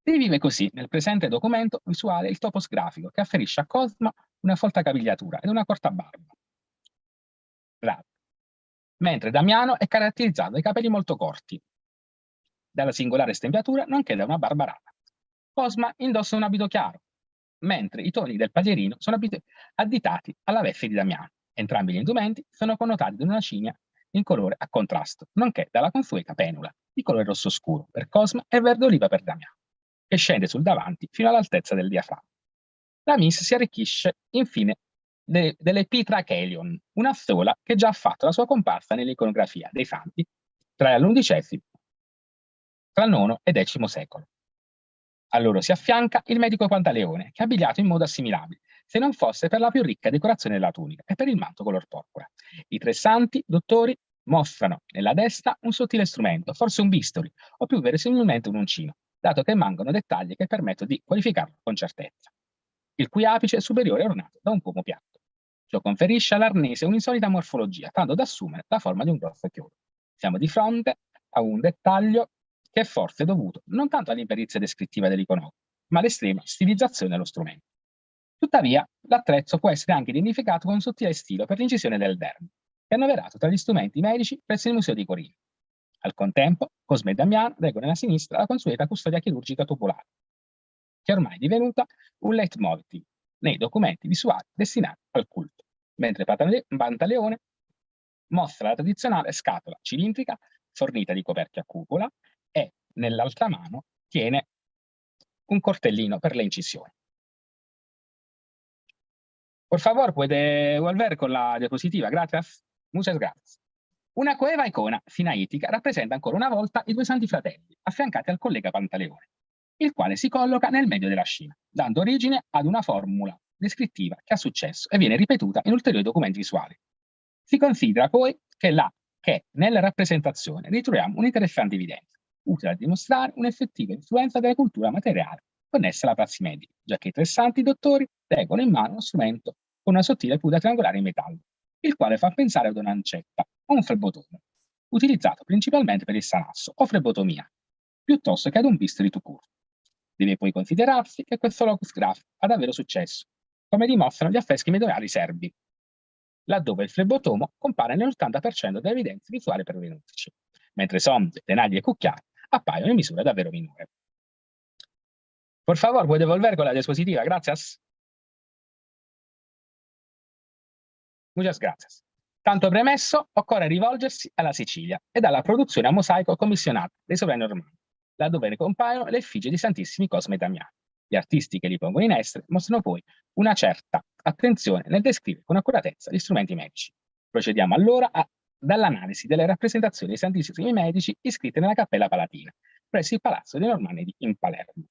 Rivive così nel presente documento visuale il topos grafico che afferisce a Cosma una folta capigliatura ed una corta barba, mentre Damiano è caratterizzato dai capelli molto corti, dalla singolare stempiatura, nonché da una barba rara. Cosma indossa un abito chiaro, mentre i toni del paglierino sono additati alla veste di Damiano. Entrambi gli indumenti sono connotati da una cigna in colore a contrasto, nonché dalla consueta penula di colore rosso scuro per Cosma e verde oliva per Damiano, che scende sul davanti fino all'altezza del diaframma. La Miss si arricchisce infine delle Pitrachelion, una stola che già ha fatto la sua comparsa nell'iconografia dei santi tra l'XI tra il IX e X secolo. A loro si affianca il medico Pantaleone, che è abbigliato in modo assimilabile, se non fosse per la più ricca decorazione della tunica e per il manto color porpora. I tre santi dottori mostrano nella destra un sottile strumento, forse un bisturi, o più verosimilmente un uncino, dato che mancano dettagli che permettono di qualificarlo con certezza. Il cui apice superiore è ornato da un pomo piatto. Ciò conferisce all'arnese un'insolita morfologia, tanto da assumere la forma di un grosso chiodo. Siamo di fronte a un dettaglio che è forse dovuto non tanto all'imperizia descrittiva dell'iconografo, ma all'estrema stilizzazione dello strumento. Tuttavia, l'attrezzo può essere anche identificato con un sottile stilo per l'incisione del dermo, che è annoverato tra gli strumenti medici presso il Museo di Corinto. Al contempo, Cosme e Damiano reggono nella sinistra la consueta custodia chirurgica tubulare, che è ormai divenuta un leitmotiv nei documenti visuali destinati al culto, mentre Pantaleone mostra la tradizionale scatola cilindrica fornita di coperchio a cupola e nell'altra mano tiene un coltellino per le incisioni. Por favor, puede volver con la diapositiva. Gracias. Muchas gracias. Una coeva icona sinaitica rappresenta ancora una volta i due santi fratelli, affiancati al collega Pantaleone, il quale si colloca nel medio della scena, dando origine ad una formula descrittiva che ha successo e viene ripetuta in ulteriori documenti visuali. Si considera poi che nella rappresentazione ritroviamo un'interessante evidenza, utile a dimostrare un'effettiva influenza della cultura materiale connessa alla prassi medica, giacché i tre santi dottori tengono in mano uno strumento con una sottile punta triangolare in metallo, il quale fa pensare ad un'ancetta o un flebotone, utilizzato principalmente per il salasso o flebotomia, piuttosto che ad un bisturi tout court. Deve poi considerarsi che questo locus grafico ha davvero successo, come dimostrano gli affreschi medievali serbi, laddove il flebotomo compare nell'80% delle evidenze visuali pervenutici, mentre sonde, tenaglie e cucchiai appaiono in misura davvero minore. Por favor, puede volver con la diapositiva. Gracias. Muchas gracias. Tanto premesso, occorre rivolgersi alla Sicilia e alla produzione a mosaico commissionata dei sovrani normanni, laddove compaiono le effigie di Santissimi Cosme e Damiano. Gli artisti che li pongono in essere mostrano poi una certa attenzione nel descrivere con accuratezza gli strumenti medici. Procediamo allora dall'analisi delle rappresentazioni dei Santissimi Medici iscritte nella Cappella Palatina, presso il Palazzo dei Normanni in Palermo,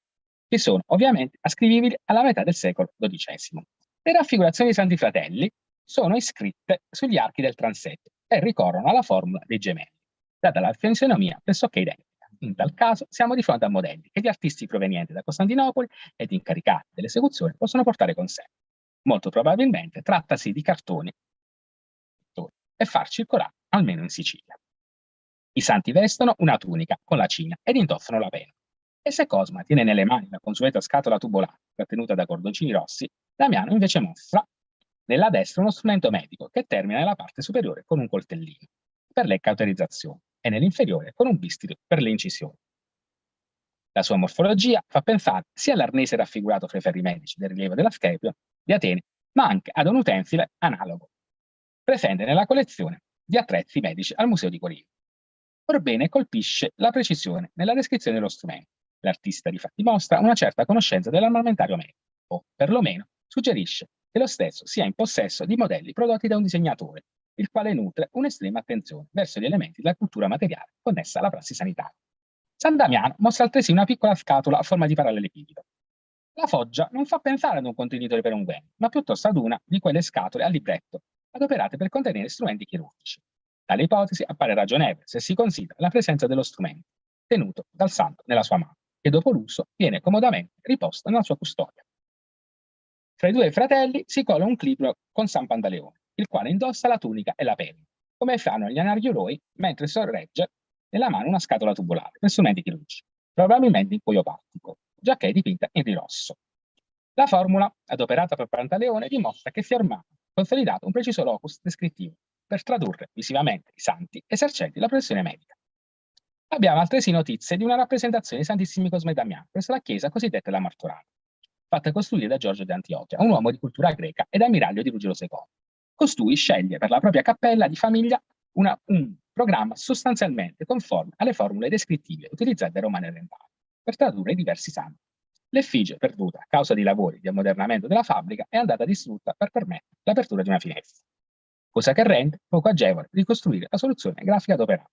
che sono ovviamente ascrivibili alla metà del secolo XII. Le raffigurazioni dei Santi Fratelli sono iscritte sugli archi del transetto e ricorrono alla formula dei gemelli, data la fisionomia pressoché identica. In tal caso siamo di fronte a modelli che gli artisti provenienti da Costantinopoli ed incaricati dell'esecuzione possono portare con sé. Molto probabilmente trattasi di cartoni e far circolare almeno in Sicilia. I santi vestono una tunica con la cigna ed indossano la penna. E se Cosma tiene nelle mani la consueta scatola tubolare trattenuta da cordoncini rossi, Damiano invece mostra Nella destra uno strumento medico che termina nella parte superiore con un coltellino per le cauterizzazioni e nell'inferiore con un bisturi per le incisioni. La sua morfologia fa pensare sia all'arnese raffigurato fra i ferri medici del rilievo dell'Asclepio di Atene, ma anche ad un utensile analogo, presente nella collezione di attrezzi medici al Museo di Corinto. Orbene colpisce la precisione nella descrizione dello strumento. L'artista difatti mostra una certa conoscenza dell'armamentario medico, o perlomeno suggerisce che lo stesso sia in possesso di modelli prodotti da un disegnatore, il quale nutre un'estrema attenzione verso gli elementi della cultura materiale connessa alla prassi sanitaria. San Damiano mostra altresì una piccola scatola a forma di parallelepipedo. La foggia non fa pensare ad un contenitore per unguenti, ma piuttosto ad una di quelle scatole a libretto, adoperate per contenere strumenti chirurgici. Tale ipotesi appare ragionevole se si considera la presenza dello strumento, tenuto dal santo nella sua mano, che dopo l'uso viene comodamente riposto nella sua custodia. Tra i due fratelli si cola un clipro con San Pantaleone, il quale indossa la tunica e la penna, come fanno gli anarchiuroi, mentre sorregge nella mano una scatola tubolare per strumenti chirurgici, probabilmente in cuoio partico, giacché è dipinta in rirosso. La formula adoperata per Pantaleone dimostra che si è ormai consolidato un preciso locus descrittivo per tradurre visivamente i santi esercenti la professione medica. Abbiamo altresì notizie di una rappresentazione di Santissimi Cosme e Damiano presso la chiesa cosiddetta della Martorana, fatta costruire da Giorgio di Antiochia, un uomo di cultura greca ed ammiraglio di Ruggero II. Costui sceglie per la propria cappella di famiglia un programma sostanzialmente conforme alle formule descrittive utilizzate dai Romani orientali per tradurre i diversi santi. L'effigie, perduta a causa dei lavori di ammodernamento della fabbrica, è andata distrutta per permettere l'apertura di una finestra, cosa che rende poco agevole ricostruire la soluzione grafica adoperata.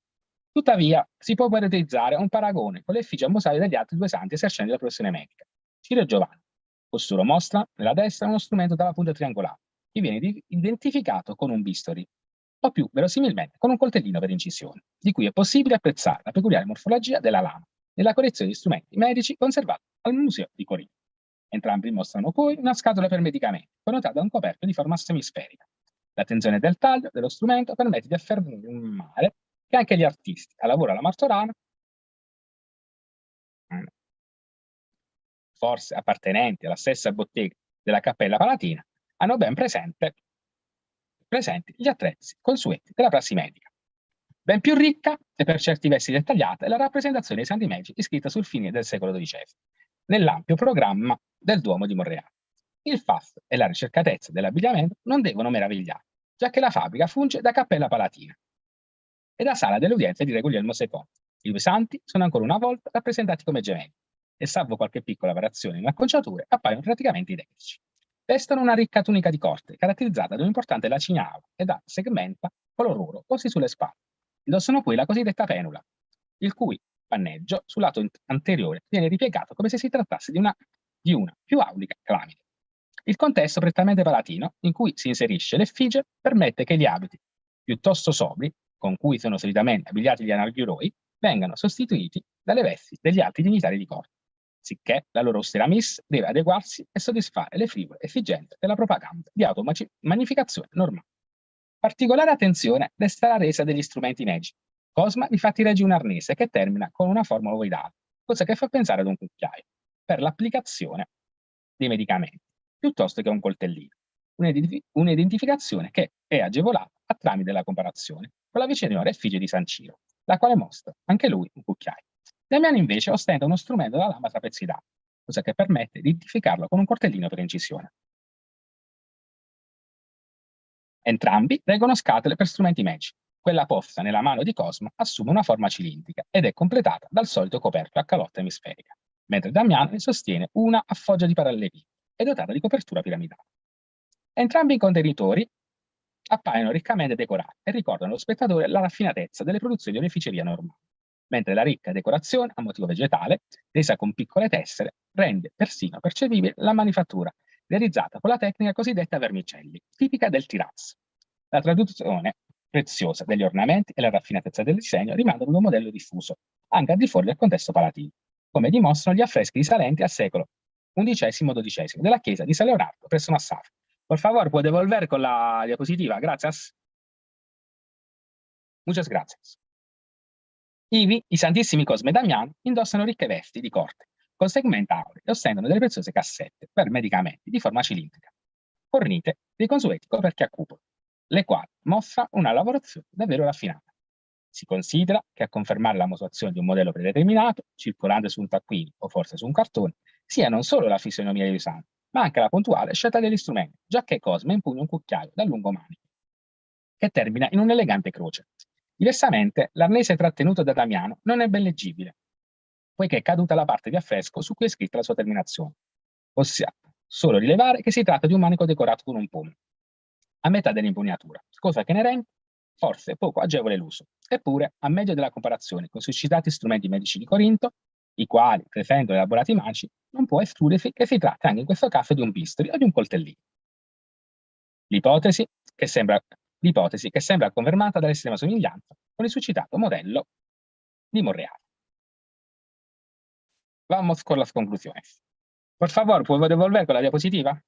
Tuttavia, si può utilizzare un paragone con l'effigie a mosaico degli altri due santi esercenti la professione medica, Ciro e Giovanni. Costoro mostra nella destra uno strumento dalla punta triangolare, che viene identificato con un bisturi, o più verosimilmente con un coltellino per incisione, di cui è possibile apprezzare la peculiare morfologia della lama nella collezione di strumenti medici conservata al Museo di Corinto. Entrambi mostrano poi una scatola per medicamenti, connotata da un coperchio di forma semisferica. La tensione del taglio dello strumento permette di affermare che anche gli artisti a lavoro alla Martorana, forse appartenenti alla stessa bottega della Cappella Palatina, hanno ben presenti gli attrezzi consueti della prassi medica. Ben più ricca e per certi versi dettagliata è la rappresentazione dei santi medici iscritta sul fine del secolo XII, nell'ampio programma del Duomo di Monreale. Il fatto e la ricercatezza dell'abbigliamento non devono meravigliare, giacché la fabbrica funge da Cappella Palatina e da sala delle udienze di Re Guglielmo II. I due santi sono ancora una volta rappresentati come gemelli e, salvo qualche piccola variazione in acconciature, appaiono praticamente identici. Vestono una ricca tunica di corte, caratterizzata da un'importante laciniaula e da segmenta color oro posti sulle spalle. Indossano poi la cosiddetta penula, il cui panneggio sul lato anteriore viene ripiegato come se si trattasse di una più aulica clamide. Il contesto prettamente palatino, in cui si inserisce l'effigie, permette che gli abiti, piuttosto sobri, con cui sono solitamente abbigliati gli anarchiuroi, vengano sostituiti dalle vesti degli altri dignitari di corte, sicché la loro austera miss deve adeguarsi e soddisfare le frivole esigenze della propaganda di automagnificazione normale. Particolare attenzione resta la resa degli strumenti medici. Cosma difatti regge un arnese che termina con una formula ovoidale, cosa che fa pensare ad un cucchiaio, per l'applicazione dei medicamenti, piuttosto che a un coltellino. Un'identificazione che è agevolata a tramite della comparazione con la viceniosa effigie di San Ciro, la quale mostra anche lui un cucchiaio. Damiano invece ostenta uno strumento da lama trapezoidale, cosa che permette di identificarlo con un coltellino per incisione. Entrambi reggono scatole per strumenti medici. Quella posta nella mano di Cosma assume una forma cilindrica ed è completata dal solito coperchio a calotta emisferica, mentre Damiano ne sostiene una a foggia di parallelepipedo e dotata di copertura piramidale. Entrambi i contenitori appaiono riccamente decorati e ricordano allo spettatore la raffinatezza delle produzioni di oreficeria normale, mentre la ricca decorazione a motivo vegetale, resa con piccole tessere, rende persino percepibile la manifattura realizzata con la tecnica cosiddetta vermicelli, tipica del Tiraz. La traduzione preziosa degli ornamenti e la raffinatezza del disegno rimandano ad un modello diffuso, anche al di fuori del contesto palatino, come dimostrano gli affreschi risalenti al secolo XI-XII della chiesa di San Leonardo presso Massafra. Por favor, può devolver con la diapositiva, gracias. Muchas gracias. Ivi, i Santissimi Cosme e Damiano indossano ricche vesti di corte, con segmenta auree e ostendono delle preziose cassette per medicamenti di forma cilindrica, fornite riconsueti coperti a cupole, le quali mostrano una lavorazione davvero raffinata. Si considera che a confermare la motivazione di un modello predeterminato, circolante su un taccuino o forse su un cartone, sia non solo la fisionomia dei usanti, ma anche la puntuale scelta degli strumenti, giacché Cosma impugna un cucchiaio dal lungo manico, che termina in un'elegante croce. Diversamente, l'arnese trattenuto da Damiano non è ben leggibile, poiché è caduta la parte di affresco su cui è scritta la sua terminazione. Possiamo solo rilevare che si tratta di un manico decorato con un pomo, a metà dell'impugnatura, cosa che ne rende forse poco agevole l'uso. Eppure, a meglio della comparazione con i suscitati strumenti medici di Corinto, i quali preferendo elaborati magici, non può escludersi che si tratti anche in questo caso di un bisturi o di un coltellino. L'ipotesi che sembra confermata dall'estrema somiglianza con il suscitato modello di Monreale. Vamos con las conclusiones. Por favor, ¿puedo devolver con la diapositiva?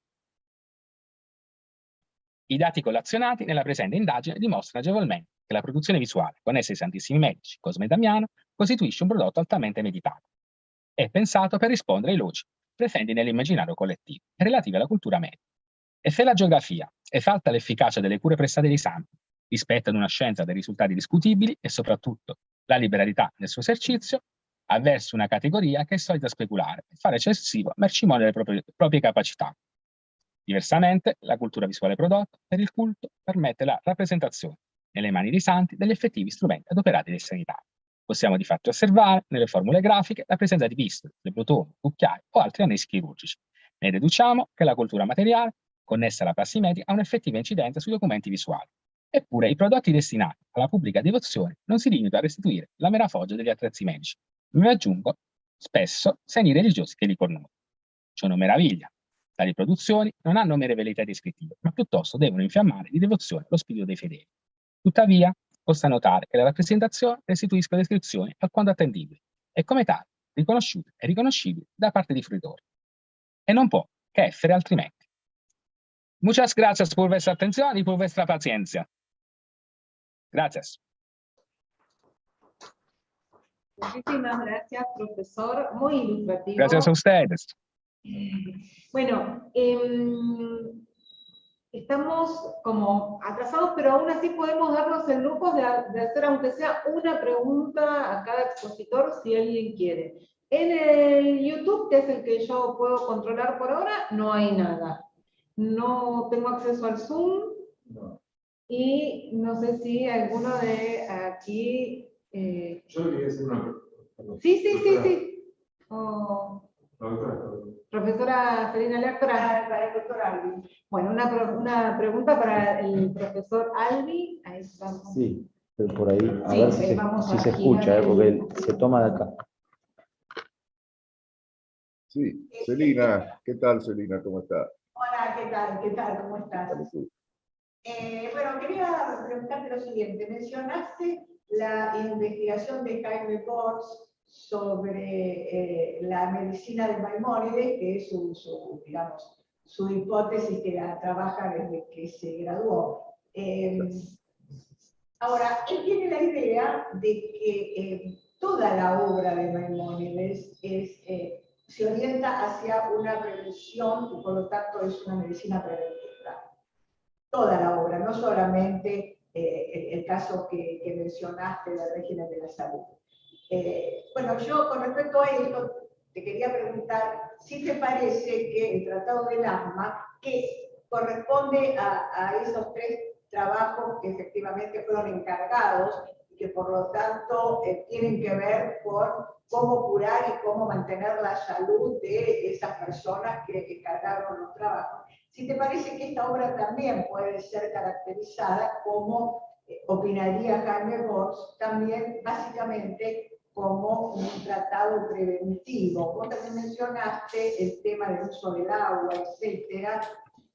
I dati collazionati nella presente indagine dimostrano agevolmente che la produzione visuale connessa ai Santissimi Medici, Cosma e Damiano, costituisce un prodotto altamente meditato. È pensato per rispondere ai logi presenti nell'immaginario collettivo e relativi alla cultura media. E se la geografia esalta l'efficacia delle cure prestate dai santi rispetto ad una scienza dai risultati discutibili e soprattutto la liberalità nel suo esercizio, avverso una categoria che è solita speculare e fare eccessivo mercimonio delle proprie capacità. Diversamente, la cultura visuale prodotta per il culto permette la rappresentazione nelle mani dei santi degli effettivi strumenti adoperati dai sanitari. Possiamo di fatto osservare nelle formule grafiche la presenza di bisturi, plebotoni, cucchiai o altri annessi chirurgici. Ne deduciamo che la cultura materiale, connessa alla prassi medica, ha un'effettiva incidenza sui documenti visuali. Eppure i prodotti destinati alla pubblica devozione non si limitano a restituire la mera foggia degli attrezzi medici, ma aggiungo spesso segni religiosi che li connotano. Ciò non meraviglia. Tali produzioni non hanno mere velleità descrittive, ma piuttosto devono infiammare di devozione lo spirito dei fedeli. Tuttavia, possa notare che le rappresentazioni restituiscono descrizioni alquanto attendibili e come tali riconosciute e riconoscibili da parte dei fruitori. E non può che essere altrimenti. Muchas gracias por vuestra atención y por vuestra paciencia. Gracias. Muchísimas gracias, profesor. Muy ilustrativo. Gracias a ustedes. Bueno, estamos como atrasados, pero aún así podemos darnos el lujo de hacer, aunque sea una pregunta a cada expositor, si alguien quiere. En el YouTube, que es el que yo puedo controlar por ahora, no hay nada. No tengo acceso al Zoom. No. Y no sé si alguno de aquí... Yo quería hacer una pregunta. Sí. Profesora Selina Lectora. Para el doctor Albi. Bueno, una pregunta para el profesor Albi. Ahí estamos. Sí, pero por ahí, a Sí, ver si, vamos si a se girar escucha, porque el- se toma de acá. Sí, Celina, ¿qué tal, Celina? ¿Cómo está? Hola, ¿qué tal? ¿Qué tal? ¿Cómo estás? ¿Cómo tú? Bueno, quería preguntarte lo siguiente. Mencionaste la investigación de Jaime Borges sobre la medicina de Maimónides, que es digamos, su hipótesis que la trabaja desde que se graduó. Ahora, él tiene la idea de que toda la obra de Maimónides se orienta hacia una prevención y por lo tanto es una medicina preventiva. Toda la obra, no solamente el caso que mencionaste del régimen de la salud. Bueno, yo con respecto a esto te quería preguntar si te parece que el Tratado del Asma, que corresponde a esos tres trabajos que efectivamente fueron encargados y que por lo tanto tienen que ver con cómo curar y cómo mantener la salud de esas personas que encargaron los trabajos. Si te parece que esta obra también puede ser caracterizada como, opinaría Jaime Borges, también básicamente como un tratado preventivo. Vos también mencionaste el tema del uso del agua, etcétera.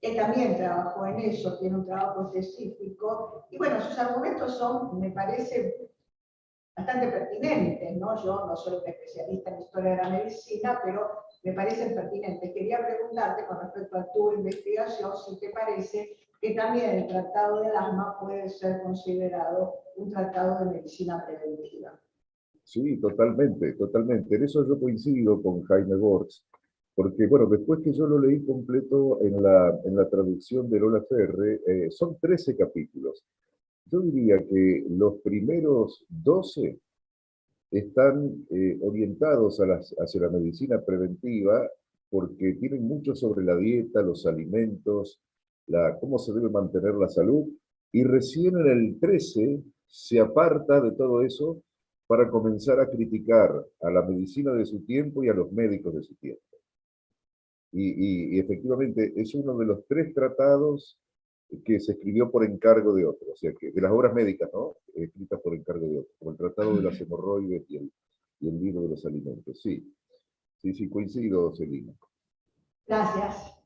Él también trabajó en eso, tiene un trabajo específico. Y bueno, sus argumentos son, me parece, bastante pertinentes, ¿no? Yo no soy un especialista en historia de la medicina, pero me parecen pertinentes. Quería preguntarte con respecto a tu investigación si te parece que también el Tratado del Asma puede ser considerado un tratado de medicina preventiva. Sí, totalmente, totalmente. En eso yo coincido con Jaime Borges. Porque, bueno, después que yo lo leí completo en la traducción de Lola Ferre, son 13 capítulos. Yo diría que los primeros 12 están orientados hacia la medicina preventiva porque tienen mucho sobre la dieta, los alimentos, cómo se debe mantener la salud, y recién en el 13 se aparta de todo eso para comenzar a criticar a la medicina de su tiempo y a los médicos de su tiempo. Y efectivamente es uno de los 3 tratados que se escribió por encargo de otro, o sea, que de las obras médicas, ¿no? Escritas por encargo de otro, como el Tratado de las Hemorroides y el libro de los alimentos. Sí, sí, coincido, Celina. Gracias.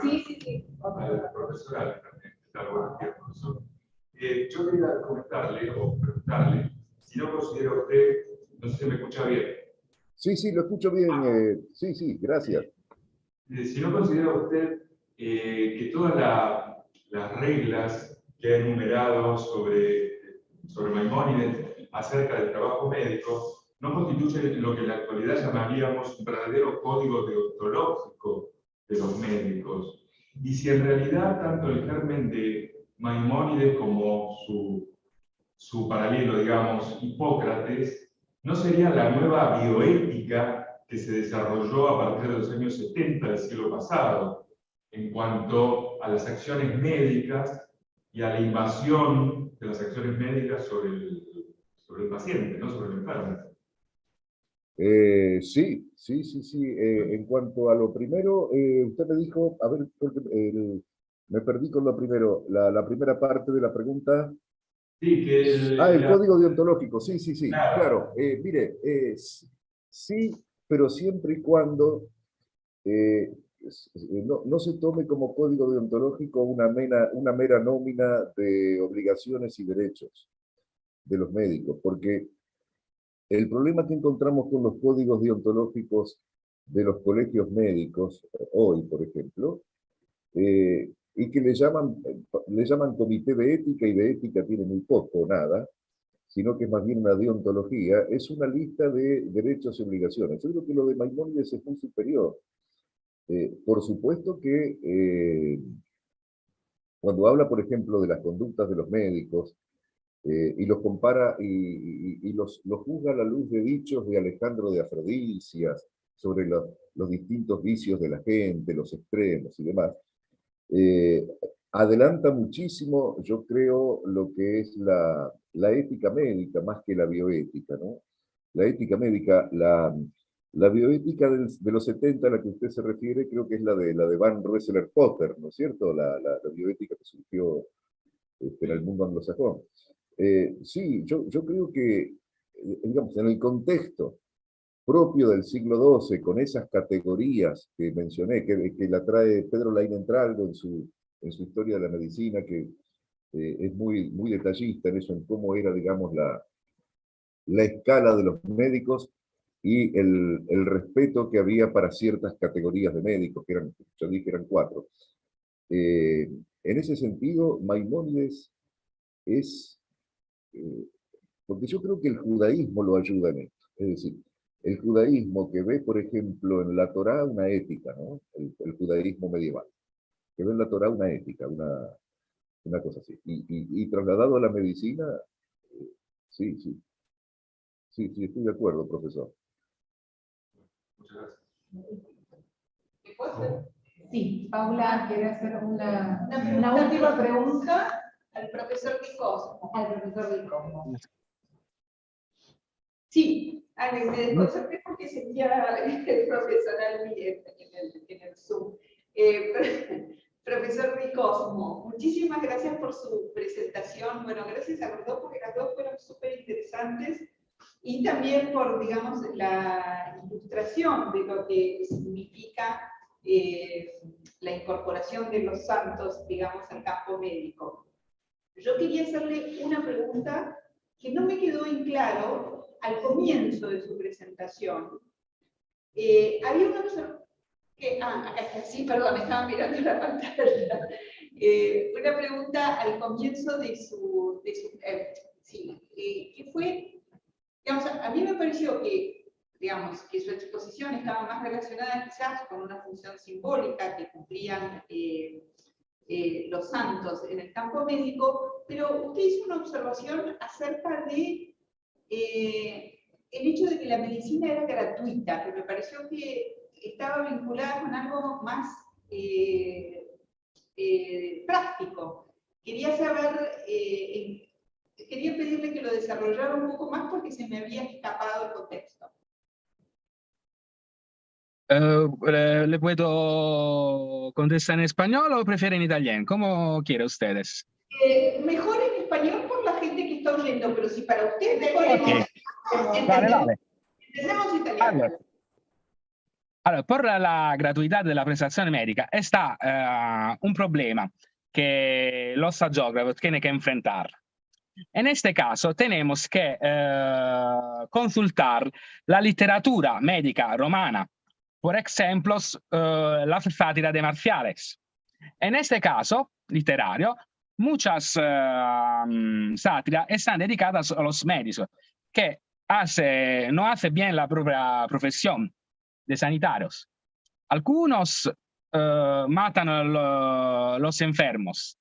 Sí. Al profesor Ale también, que está bueno, que es profesor. Yo quería comentarle o preguntarle si no considera usted, no sé si me escucha bien. Sí, lo escucho bien. Sí, gracias. Si no considera usted que todas las reglas que ha enumerado sobre Maimónides acerca del trabajo médico no constituyen lo que en la actualidad llamaríamos un verdadero código deontológico de los médicos. Y si en realidad tanto el germen de Maimónides como su paralelo, digamos, Hipócrates, no sería la nueva bioética que se desarrolló a partir de los años 70 del siglo pasado, en cuanto a las acciones médicas y a la invasión de las acciones médicas sobre el paciente, ¿no? Sobre el enfermo. Sí. En cuanto a lo primero, usted me dijo, a ver, porque me perdí con lo primero, la primera parte de la pregunta. Sí, que el código deontológico, sí, claro. Mire, sí, pero siempre y cuando no se tome como código deontológico una mera nómina de obligaciones y derechos de los médicos, porque el problema que encontramos con los códigos deontológicos de los colegios médicos, hoy, por ejemplo, y que le llaman comité de ética, y de ética tiene muy poco o nada, sino que es más bien una deontología, es una lista de derechos y obligaciones. Yo creo que lo de Maimónides es muy superior. Por supuesto que cuando habla, por ejemplo, de las conductas de los médicos, y los compara y los juzga a la luz de dichos de Alejandro de Afrodisias sobre los distintos vicios de la gente, los extremos y demás, adelanta muchísimo, yo creo, lo que es la ética médica más que la bioética, ¿no? La ética médica, la bioética de los 70 a la que usted se refiere, creo que es la de Van Rensselaer-Potter, ¿no es cierto? La bioética que surgió en el mundo anglosajón. Sí, yo creo que, digamos, en el contexto propio del siglo XII, con esas categorías que mencioné, que la trae Pedro Lainentralgo en su Historia de la Medicina, que es muy detallista en eso, en cómo era, digamos, la escala de los médicos y el respeto que había para ciertas categorías de médicos, que eran, yo dije, eran 4. En ese sentido, Maimónides es, porque yo creo que el judaísmo lo ayuda en esto, es decir, el judaísmo que ve, por ejemplo, en la Torá una ética, ¿no? El judaísmo medieval, que ve en la Torá una ética, una cosa así, y trasladado a la medicina, sí, estoy de acuerdo, profesor. Muchas gracias. Sí, Paula quiere hacer una última pregunta al profesor Ricosmo. Sí, Ale, me desconcerté porque seguía el profesor Albi en el Zoom. Profesor Ricosmo, muchísimas gracias por su presentación. Bueno, gracias a los dos porque las dos fueron súper interesantes y también por, digamos, la ilustración de lo que significa la incorporación de los santos, digamos, al campo médico. Yo quería hacerle una pregunta que no me quedó en claro al comienzo de su presentación. Había una observación que, sí, perdón, estaba mirando la pantalla. Una pregunta al comienzo de su Sí, que fue, digamos, a mí me pareció que, digamos, que su exposición estaba más relacionada quizás con una función simbólica que cumplían los santos en el campo médico, pero usted hizo una observación acerca de el hecho de que la medicina era gratuita, que me pareció que estaba vinculada con algo más práctico. Quería saber, quería pedirle que lo desarrollara un poco más porque se me había escapado el contexto. ¿Le puedo contestar en español o prefieren en italiano? ¿Cómo quieren ustedes? Mejor en español por la gente que está oyendo, pero si para usted mejor Ok. Vale, vale. entendemos italiano. Allora, por la gratuità della prestazione medica está un problema que los hagiógrafos tienen que enfrentar. En este caso, tenemos que consultar la literatura médica romana, por ejemplo, la sátira de Marciales. En este caso literario, muchas sátiras están dedicadas a los médicos, que no hacen bien la propia profesión de sanitarios. Algunos matan a los enfermos,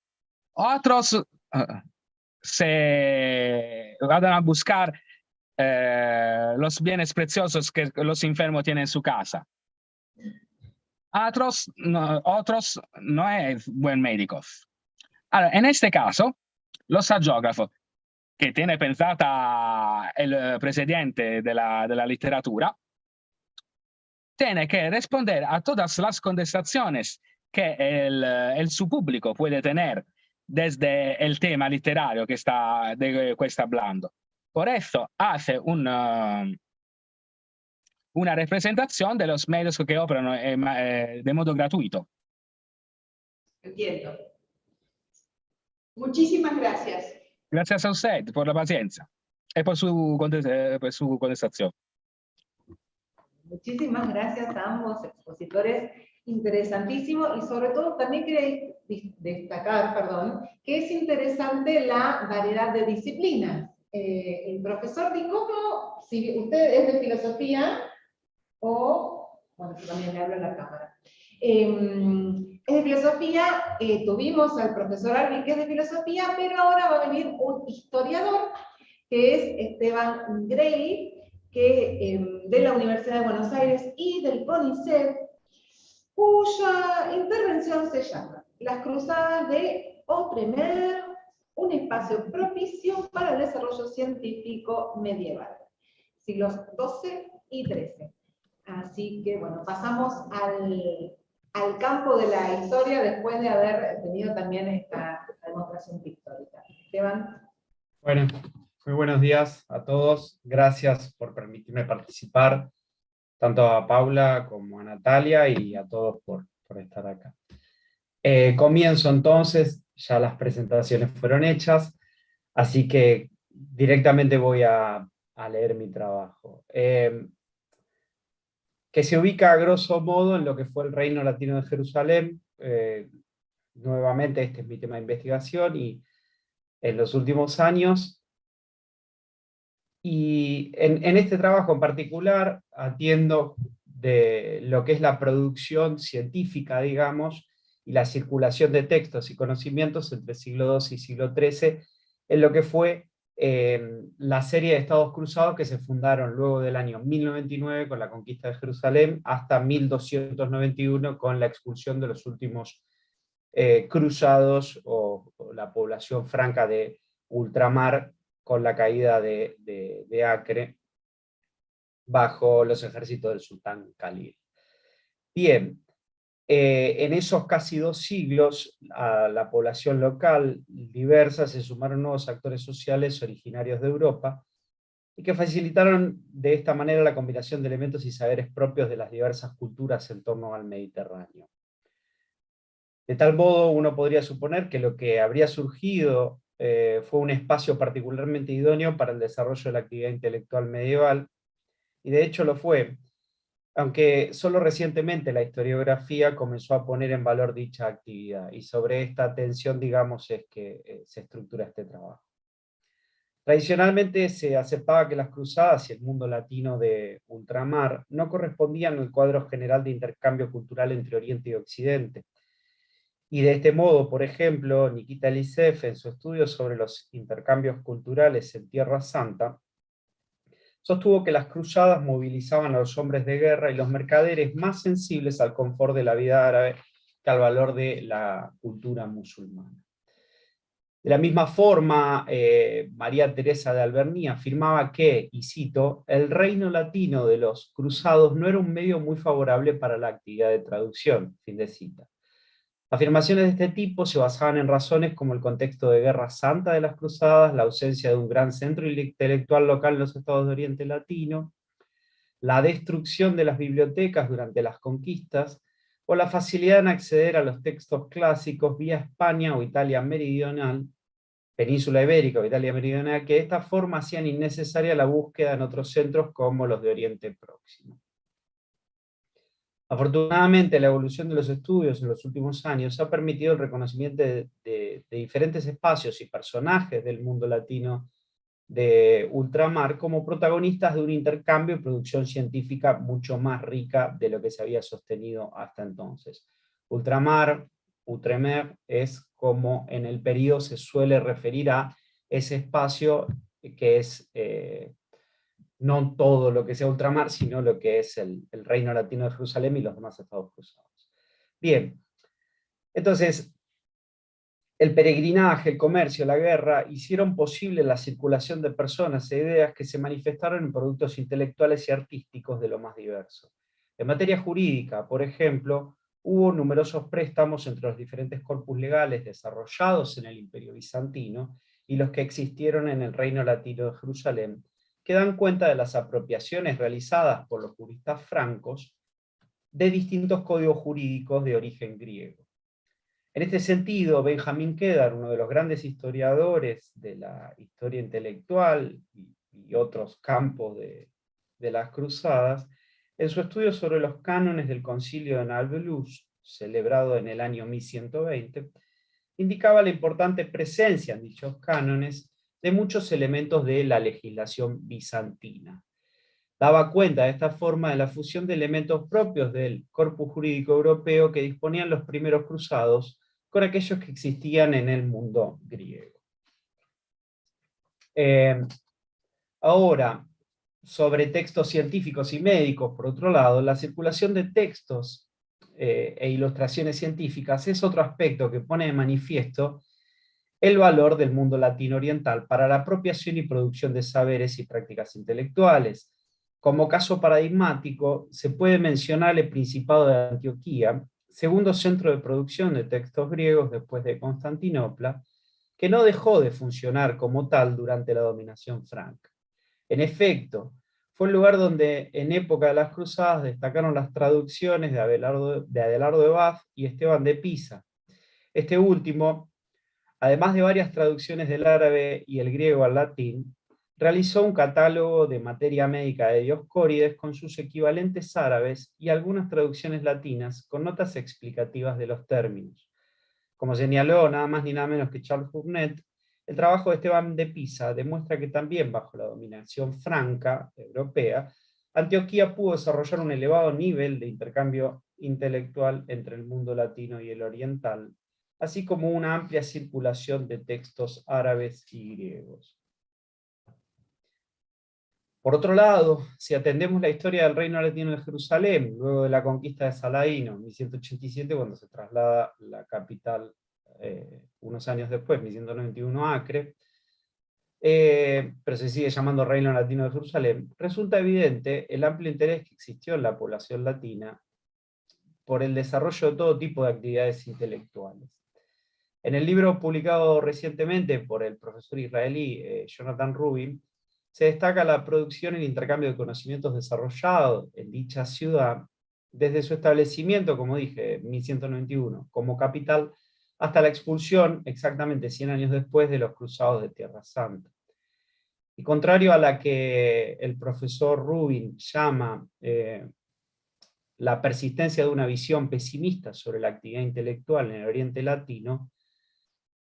otros se van a buscar los bienes preciosos que los enfermos tienen en su casa. Otros no es buen médicos. Ahora, en este caso, los hagiógrafos, que tiene pensada el presidente de la literatura, tiene que responder a todas las contestaciones que su público puede tener desde el tema literario de que está hablando. Por eso hace una representación de los medios que operan de modo gratuito. Entiendo. Muchísimas gracias. Gracias a usted por la paciencia y por su contestación. Muchísimas gracias a ambos expositores, interesantísimo, y sobre todo también quería destacar, que es interesante la variedad de disciplinas. El profesor Di-Cocco, si usted es de filosofía, bueno, yo también le hablo a la cámara, es de filosofía, tuvimos al profesor Albi, que es de filosofía, pero ahora va a venir un historiador, que es Esteban Grey, que, de la Universidad de Buenos Aires y del CONICET, cuya intervención se llama Las Cruzadas de Outremer, un espacio propicio para el desarrollo científico medieval, siglos XII y XIII. Así que, bueno, pasamos al campo de la historia después de haber tenido también esta demostración pictórica. Esteban. Bueno, muy buenos días a todos. Gracias por permitirme participar, tanto a Paula como a Natalia y a todos por estar acá. Comienzo entonces, ya las presentaciones fueron hechas, así que directamente voy a leer mi trabajo. Que se ubica a grosso modo en lo que fue el Reino Latino de Jerusalén. Nuevamente este es mi tema de investigación y en los últimos años. Y en este trabajo en particular atiendo de lo que es la producción científica, digamos, y la circulación de textos y conocimientos entre siglo II y siglo XIII, en lo que fue la serie de estados cruzados que se fundaron luego del año 1099 con la conquista de Jerusalén hasta 1291 con la expulsión de los últimos cruzados o la población franca de ultramar con la caída de Acre bajo los ejércitos del sultán Khalil. Bien, en esos casi 2 siglos a la población local diversa se sumaron nuevos actores sociales originarios de Europa y que facilitaron de esta manera la combinación de elementos y saberes propios de las diversas culturas en torno al Mediterráneo. De tal modo uno podría suponer que lo que habría surgido fue un espacio particularmente idóneo para el desarrollo de la actividad intelectual medieval, y de hecho lo fue, aunque solo recientemente la historiografía comenzó a poner en valor dicha actividad, y sobre esta tensión, digamos, es que se estructura este trabajo. Tradicionalmente se aceptaba que las cruzadas y el mundo latino de ultramar no correspondían al cuadro general de intercambio cultural entre Oriente y Occidente. Y de este modo, por ejemplo, Nikita Eliseev, en su estudio sobre los intercambios culturales en Tierra Santa, sostuvo que las cruzadas movilizaban a los hombres de guerra y los mercaderes más sensibles al confort de la vida árabe que al valor de la cultura musulmana. De la misma forma, María Teresa de Alberní afirmaba que, y cito, el reino latino de los cruzados no era un medio muy favorable para la actividad de traducción, fin de cita. Afirmaciones de este tipo se basaban en razones como el contexto de Guerra Santa de las cruzadas, la ausencia de un gran centro intelectual local en los estados de Oriente Latino, la destrucción de las bibliotecas durante las conquistas, o la facilidad en acceder a los textos clásicos vía España o Italia meridional, península ibérica o Italia meridional, que de esta forma hacían innecesaria la búsqueda en otros centros como los de Oriente Próximo. Afortunadamente, la evolución de los estudios en los últimos años ha permitido el reconocimiento de diferentes espacios y personajes del mundo latino de ultramar como protagonistas de un intercambio y producción científica mucho más rica de lo que se había sostenido hasta entonces. Ultramar, outremer, es como en el periodo se suele referir a ese espacio que es no todo lo que sea ultramar, sino lo que es el reino latino de Jerusalén y los demás estados cruzados. Bien, entonces, el peregrinaje, el comercio, la guerra hicieron posible la circulación de personas e ideas que se manifestaron en productos intelectuales y artísticos de lo más diverso. En materia jurídica, por ejemplo, hubo numerosos préstamos entre los diferentes corpus legales desarrollados en el Imperio Bizantino y los que existieron en el Reino Latino de Jerusalén, que dan cuenta de las apropiaciones realizadas por los juristas francos de distintos códigos jurídicos de origen griego. En este sentido, Benjamín Kedar, uno de los grandes historiadores de la historia intelectual y otros campos de las cruzadas, en su estudio sobre los cánones del concilio de Nablus, celebrado en el año 1120, indicaba la importante presencia en dichos cánones de muchos elementos de la legislación bizantina. Daba cuenta de esta forma de la fusión de elementos propios del corpus jurídico europeo que disponían los primeros cruzados con aquellos que existían en el mundo griego. Ahora, sobre textos científicos y médicos, por otro lado, la circulación de textos e ilustraciones científicas es otro aspecto que pone de manifiesto el valor del mundo latino oriental para la apropiación y producción de saberes y prácticas intelectuales. Como caso paradigmático, se puede mencionar el Principado de Antioquía, segundo centro de producción de textos griegos después de Constantinopla, que no dejó de funcionar como tal durante la dominación franca. En efecto, fue el lugar donde en época de las cruzadas destacaron las traducciones de Adelardo de Bath y Esteban de Pisa. Este último, además de varias traducciones del árabe y el griego al latín, realizó un catálogo de materia médica de Dioscórides con sus equivalentes árabes y algunas traducciones latinas con notas explicativas de los términos. Como señaló nada más ni nada menos que Charles Fournet, el trabajo de Esteban de Pisa demuestra que también bajo la dominación franca europea, Antioquía pudo desarrollar un elevado nivel de intercambio intelectual entre el mundo latino y el oriental, así como una amplia circulación de textos árabes y griegos. Por otro lado, si atendemos la historia del Reino Latino de Jerusalén, luego de la conquista de Saladino en 1187, cuando se traslada la capital unos años después, 1191 a Acre, pero se sigue llamando Reino Latino de Jerusalén, resulta evidente el amplio interés que existió en la población latina por el desarrollo de todo tipo de actividades intelectuales. En el libro publicado recientemente por el profesor israelí Jonathan Rubin, se destaca la producción y el intercambio de conocimientos desarrollados en dicha ciudad desde su establecimiento, como dije, en 1191, como capital, hasta la expulsión, exactamente 100 años después, de los cruzados de Tierra Santa. Y contrario a la que el profesor Rubin llama la persistencia de una visión pesimista sobre la actividad intelectual en el Oriente Latino,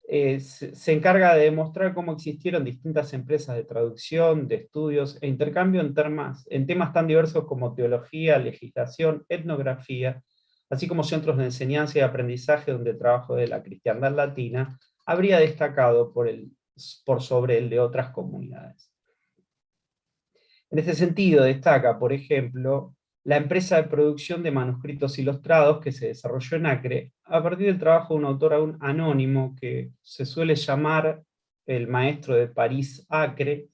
se encarga de demostrar cómo existieron distintas empresas de traducción, de estudios e intercambio en temas tan diversos como teología, legislación, etnografía, así como centros de enseñanza y aprendizaje donde el trabajo de la cristiandad latina habría destacado por sobre el de otras comunidades. En este sentido destaca, por ejemplo, la empresa de producción de manuscritos ilustrados que se desarrolló en Acre a partir del trabajo de un autor aún anónimo que se suele llamar el maestro de París Acre,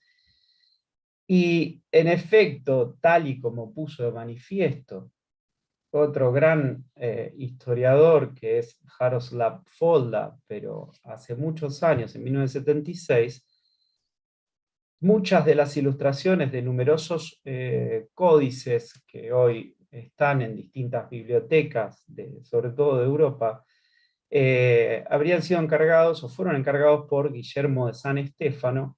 y en efecto, tal y como puso de manifiesto otro gran historiador que es Jaroslav Folda, pero hace muchos años, en 1976, muchas de las ilustraciones de numerosos códices que hoy están en distintas bibliotecas, sobre todo de Europa, habrían sido encargados o fueron encargados por Guillermo de San Stefano,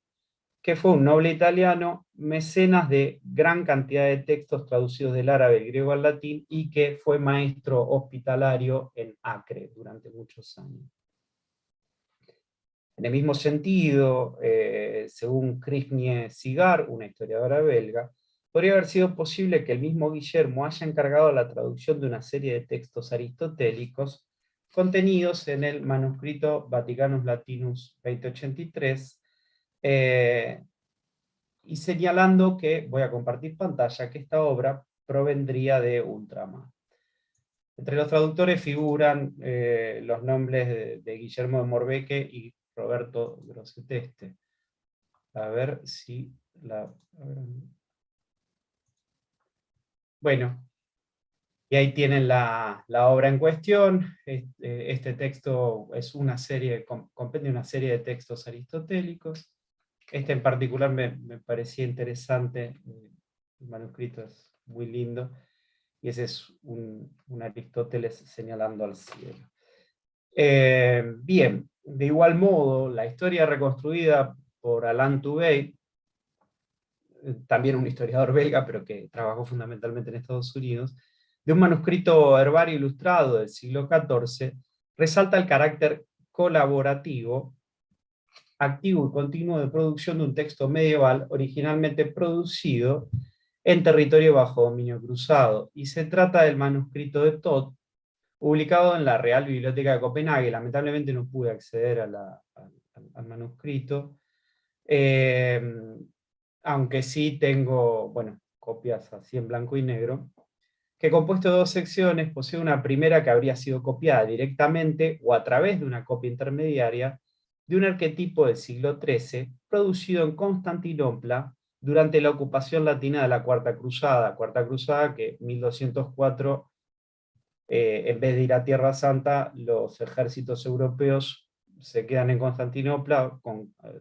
que fue un noble italiano, mecenas de gran cantidad de textos traducidos del árabe, el griego al latín, y que fue maestro hospitalario en Acre durante muchos años. En el mismo sentido, según Krishnie Sigar, una historiadora belga, podría haber sido posible que el mismo Guillermo haya encargado la traducción de una serie de textos aristotélicos contenidos en el manuscrito Vaticanus Latinus 2083, y señalando que, voy a compartir pantalla, que esta obra provendría de Ultramar. Entre los traductores figuran los nombres de Guillermo de Morbecque y Roberto Grosseteste. A ver si la... Bueno, y ahí tienen la obra en cuestión. Este texto es una serie, comprende una serie de textos aristotélicos. Este en particular me parecía interesante, el manuscrito es muy lindo, y ese es un Aristóteles señalando al cielo. Bien, de igual modo, la historia reconstruida por Alain Touvet, también un historiador belga, pero que trabajó fundamentalmente en Estados Unidos, de un manuscrito herbario ilustrado del siglo XIV, resalta el carácter colaborativo, activo y continuo de producción de un texto medieval originalmente producido en territorio bajo dominio cruzado, y se trata del manuscrito de Todd, publicado en la Real Biblioteca de Copenhague. Lamentablemente no pude acceder al manuscrito, aunque sí tengo, bueno, copias así en blanco y negro, que compuesto de dos secciones posee una primera que habría sido copiada directamente o a través de una copia intermediaria de un arquetipo del siglo XIII, producido en Constantinopla durante la ocupación latina de la Cuarta Cruzada que en 1204, en vez de ir a Tierra Santa, los ejércitos europeos se quedan en Constantinopla,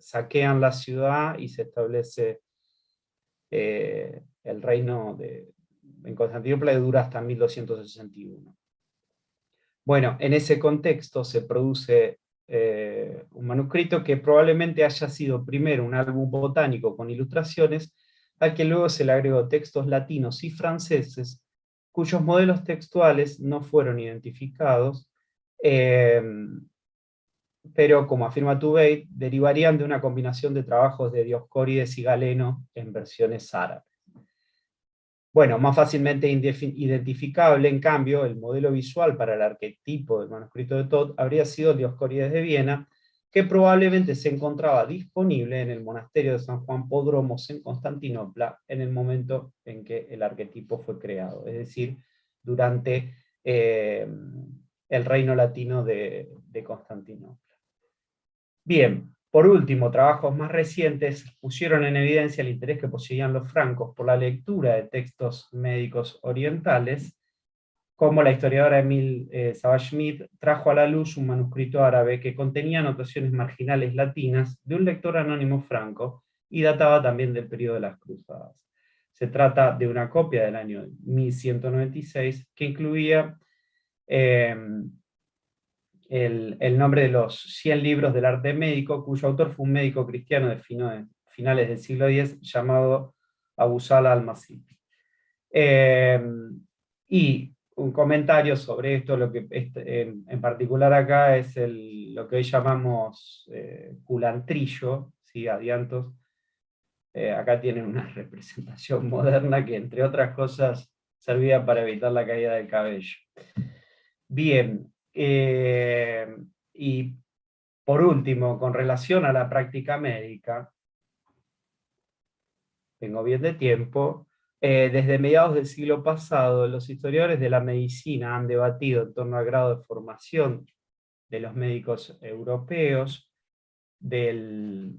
saquean la ciudad y se establece el reino en Constantinopla, que dura hasta 1261. Bueno, en ese contexto se produce un manuscrito que probablemente haya sido primero un álbum botánico con ilustraciones, al que luego se le agregó textos latinos y franceses, cuyos modelos textuales no fueron identificados, pero, como afirma Touvet, derivarían de una combinación de trabajos de Dioscórides y Galeno en versiones árabes. Bueno, más fácilmente identificable, en cambio, el modelo visual para el arquetipo del manuscrito de Todd habría sido el Dioscórides de Viena, que probablemente se encontraba disponible en el monasterio de San Juan Podromos en Constantinopla en el momento en que el arquetipo fue creado, es decir, durante el reino latino de Constantinopla. Bien, por último, trabajos más recientes pusieron en evidencia el interés que poseían los francos por la lectura de textos médicos orientales, como la historiadora Emile Savage-Smith trajo a la luz un manuscrito árabe que contenía anotaciones marginales latinas de un lector anónimo franco y databa también del periodo de las cruzadas. Se trata de una copia del año 1196 que incluía el nombre de los 100 libros del arte médico, cuyo autor fue un médico cristiano de finales del siglo X llamado Abu Sala al-Masih. Y un comentario sobre esto, lo que en particular acá es lo que hoy llamamos culantrillo, ¿sí? Adiantos. Acá tienen una representación moderna que, entre otras cosas, servía para evitar la caída del cabello. Bien, y por último, con relación a la práctica médica, tengo bien de tiempo, desde mediados del siglo pasado, los historiadores de la medicina han debatido en torno al grado de formación de los médicos europeos, de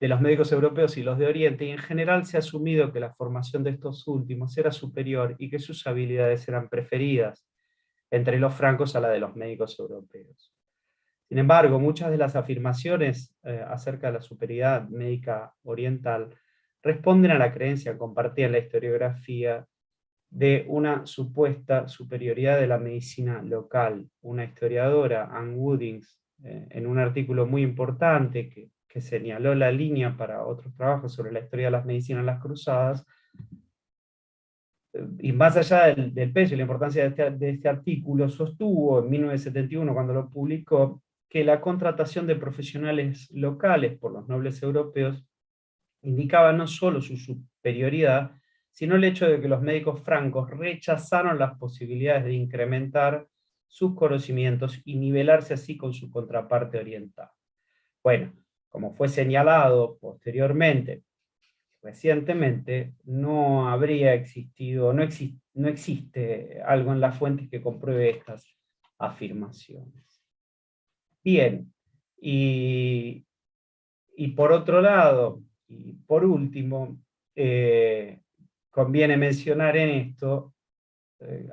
los médicos europeos y los de Oriente, y en general se ha asumido que la formación de estos últimos era superior y que sus habilidades eran preferidas entre los francos a la de los médicos europeos. Sin embargo, muchas de las afirmaciones acerca de la superioridad médica oriental responden a la creencia compartida en la historiografía de una supuesta superioridad de la medicina local. Una historiadora, Anne Woodings, en un artículo muy importante que señaló la línea para otros trabajos sobre la historia de las medicinas en las cruzadas, y más allá del peso y la importancia de este artículo, sostuvo en 1971, cuando lo publicó, que la contratación de profesionales locales por los nobles europeos indicaba no solo su superioridad, sino el hecho de que los médicos francos rechazaron las posibilidades de incrementar sus conocimientos y nivelarse así con su contraparte oriental. Bueno, como fue señalado posteriormente, recientemente, no habría existido, no existe algo en las fuentes que compruebe estas afirmaciones. Bien, y por otro lado, y por último, conviene mencionar en esto,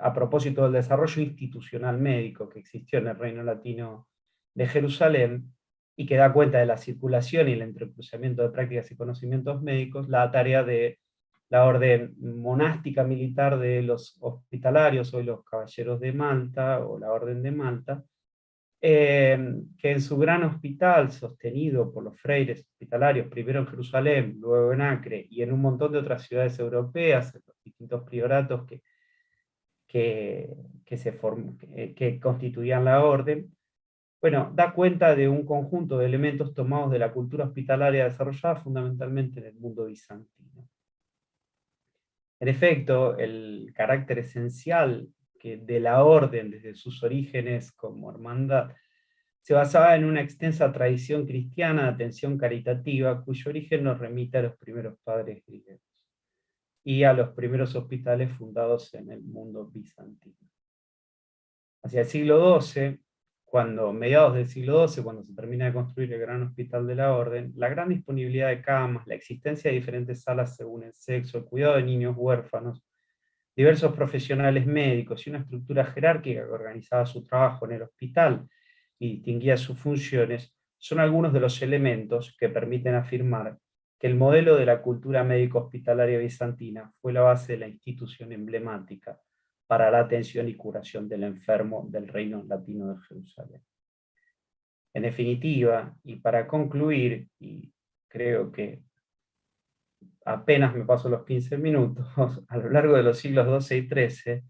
a propósito del desarrollo institucional médico que existió en el Reino Latino de Jerusalén, y que da cuenta de la circulación y el entrecruzamiento de prácticas y conocimientos médicos, la tarea de la orden monástica militar de los hospitalarios, hoy los caballeros de Malta, o la orden de Malta, que en su gran hospital, sostenido por los freires hospitalarios, primero en Jerusalén, luego en Acre, y en un montón de otras ciudades europeas, en los distintos prioratos que constituían la orden, bueno, da cuenta de un conjunto de elementos tomados de la cultura hospitalaria desarrollada fundamentalmente en el mundo bizantino. En efecto, el carácter esencial de la orden desde sus orígenes como hermandad se basaba en una extensa tradición cristiana de atención caritativa, cuyo origen nos remite a los primeros padres griegos y a los primeros hospitales fundados en el mundo bizantino. Hacia el siglo XII, mediados del siglo XII, cuando se termina de construir el gran hospital de la orden, la gran disponibilidad de camas, la existencia de diferentes salas según el sexo, el cuidado de niños huérfanos, diversos profesionales médicos y una estructura jerárquica que organizaba su trabajo en el hospital y distinguía sus funciones, son algunos de los elementos que permiten afirmar que el modelo de la cultura médico-hospitalaria bizantina fue la base de la institución emblemática para la atención y curación del enfermo del Reino Latino de Jerusalén. En definitiva, y para concluir, y creo que apenas me paso los 15 minutos, a lo largo de los siglos XII y XIII,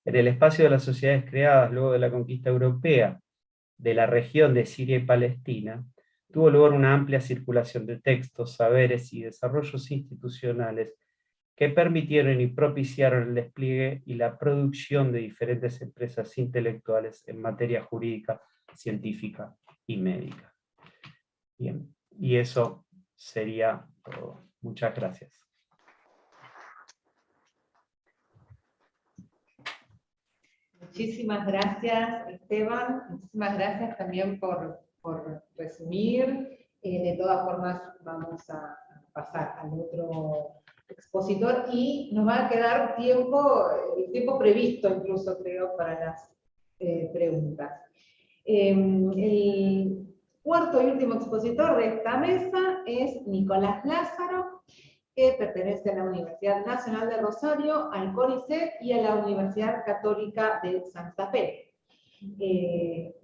en el espacio de las sociedades creadas luego de la conquista europea de la región de Siria y Palestina, tuvo lugar una amplia circulación de textos, saberes y desarrollos institucionales que permitieron y propiciaron el despliegue y la producción de diferentes empresas intelectuales en materia jurídica, científica y médica. Bien, y eso sería todo. Muchas gracias. Muchísimas gracias, Esteban. Muchísimas gracias también por resumir. De todas formas, vamos a pasar al otro expositor y nos va a quedar el tiempo previsto incluso, creo, para las preguntas. El cuarto y último expositor de esta mesa es Nicolás Lázaro, que pertenece a la Universidad Nacional de Rosario, al CONICET y a la Universidad Católica de Santa Fe.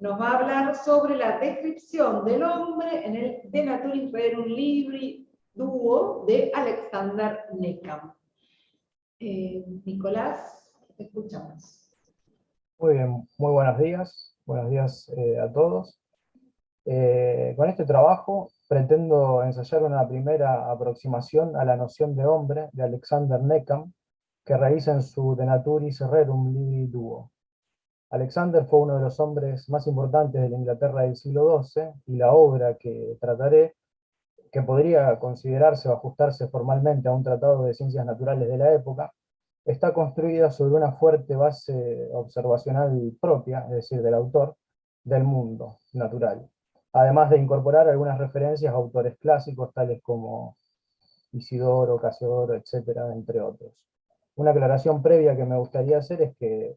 Nos va a hablar sobre la descripción del hombre en el De Naturis Rerum Libri Duo de Alexander Neckham. Nicolás, te escuchamos. Muy bien, muy buenos días a todos. Con este trabajo pretendo ensayar una primera aproximación a la noción de hombre de Alexander Neckham, que realiza en su De Naturis Rerum Libri Duo. Alexander fue uno de los hombres más importantes de la Inglaterra del siglo XII, y la obra que trataré, que podría considerarse o ajustarse formalmente a un tratado de ciencias naturales de la época, está construida sobre una fuerte base observacional propia, es decir, del autor, del mundo natural, además de incorporar algunas referencias a autores clásicos tales como Isidoro, Casiodoro, etcétera, entre otros. Una aclaración previa que me gustaría hacer es que,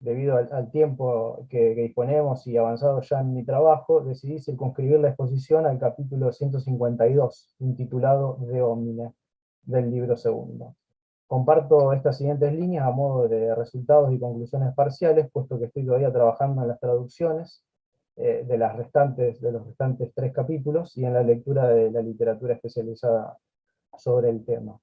debido al tiempo que disponemos y avanzado ya en mi trabajo, decidí circunscribir la exposición al capítulo 152, intitulado De Homine, del libro segundo. Comparto estas siguientes líneas a modo de resultados y conclusiones parciales, puesto que estoy todavía trabajando en las traducciones de los restantes 3 capítulos y en la lectura de la literatura especializada sobre el tema.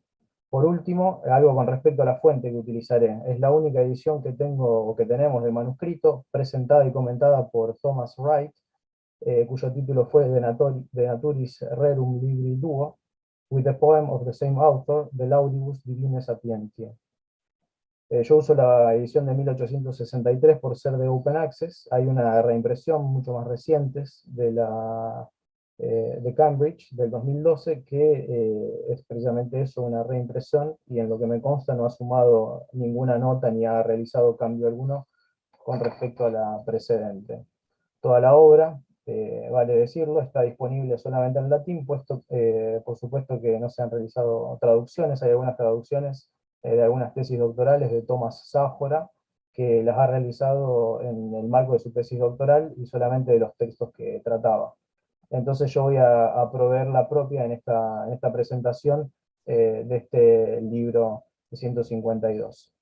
Por último, algo con respecto a la fuente que utilizaré. Es la única edición que tengo o que tenemos del manuscrito, presentada y comentada por Thomas Wright, cuyo título fue De Naturis Rerum Libri Duo, with the poem of the same author, De Laudibus Divine Sapientiae. Yo uso la edición de 1863 por ser de Open Access. Hay una reimpresión mucho más reciente de Cambridge, del 2012, que es precisamente eso, una reimpresión, y en lo que me consta no ha sumado ninguna nota ni ha realizado cambio alguno con respecto a la precedente. Toda la obra, vale decirlo, está disponible solamente en latín, puesto por supuesto que no se han realizado traducciones. Hay algunas traducciones de algunas tesis doctorales de Tomás Sájora, que las ha realizado en el marco de su tesis doctoral y solamente de los textos que trataba. Entonces yo voy a proveer la propia en esta presentación de este libro 152.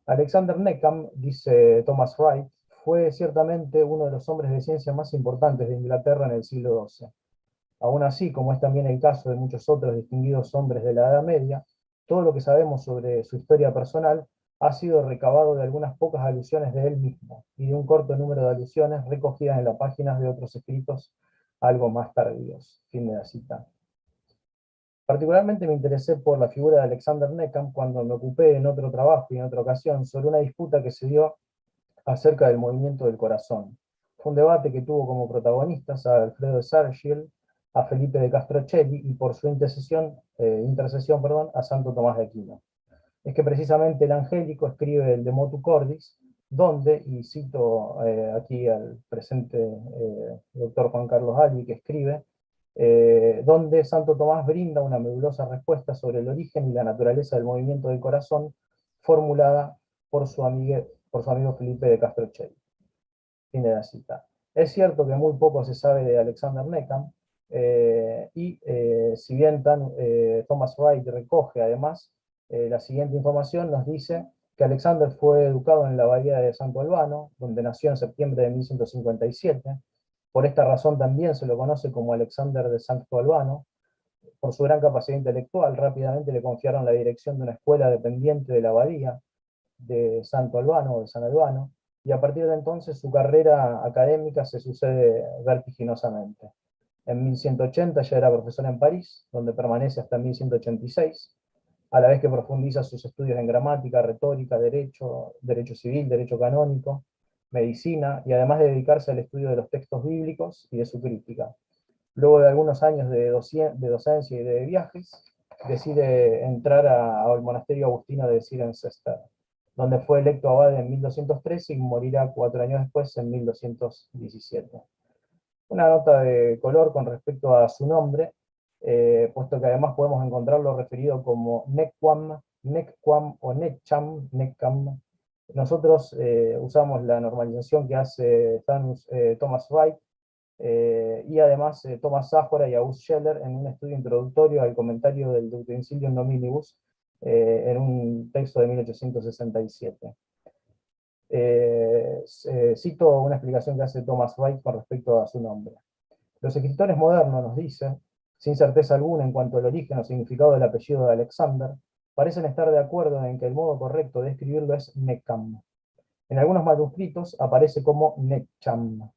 Alexander Neckham, dice Thomas Wright, fue ciertamente uno de los hombres de ciencia más importantes de Inglaterra en el siglo XII. Aún así, como es también el caso de muchos otros distinguidos hombres de la Edad Media, todo lo que sabemos sobre su historia personal ha sido recabado de algunas pocas alusiones de él mismo, y de un corto número de alusiones recogidas en las páginas de otros escritos algo más tardíos. Fin de la cita. Particularmente me interesé por la figura de Alexander Neckham cuando me ocupé en otro trabajo y en otra ocasión sobre una disputa que se dio acerca del movimiento del corazón. Fue un debate que tuvo como protagonistas a Alfredo de Sargiel, a Felipe de Castrocelli y por su intercesión, a Santo Tomás de Aquino. Es que precisamente el Angélico escribe el De Motu Cordis, donde, y cito aquí al presente doctor Juan Carlos Albi, que escribe, donde Santo Tomás brinda una medulosa respuesta sobre el origen y la naturaleza del movimiento del corazón, formulada por su amigo Felipe de Castrocelli. Fin de la cita. Es cierto que muy poco se sabe de Alexander Neckham, si bien Thomas Wright recoge además la siguiente información, nos dice que Alexander fue educado en la abadía de Santo Albano, donde nació en septiembre de 1157. Por esta razón también se lo conoce como Alexander de Santo Albano. Por su gran capacidad intelectual, rápidamente le confiaron la dirección de una escuela dependiente de la abadía de Santo Albano, o de San Albano, y a partir de entonces su carrera académica se sucede vertiginosamente. En 1180 ya era profesor en París, donde permanece hasta 1186, a la vez que profundiza sus estudios en gramática, retórica, derecho civil, derecho canónico, medicina, y además de dedicarse al estudio de los textos bíblicos y de su crítica. Luego de algunos años de docencia y de viajes, decide entrar al monasterio agustino de Cirencester, donde fue electo abad en 1213 y morirá 4 años después, en 1217. Una nota de color con respecto a su nombre, puesto que además podemos encontrarlo referido como Neckwam, Neckwam o Neckham, Neckham. Nosotros usamos la normalización que hace Thomas Wright, y además Thomas Sájora y August Scheller en un estudio introductorio al comentario del De Utensilium Dominibus, en un texto de 1867. Cito una explicación que hace Thomas Wright con respecto a su nombre. Los escritores modernos nos dicen, sin certeza alguna en cuanto al origen o significado del apellido de Alexander, parecen estar de acuerdo en que el modo correcto de escribirlo es Necam. En algunos manuscritos aparece como Necham.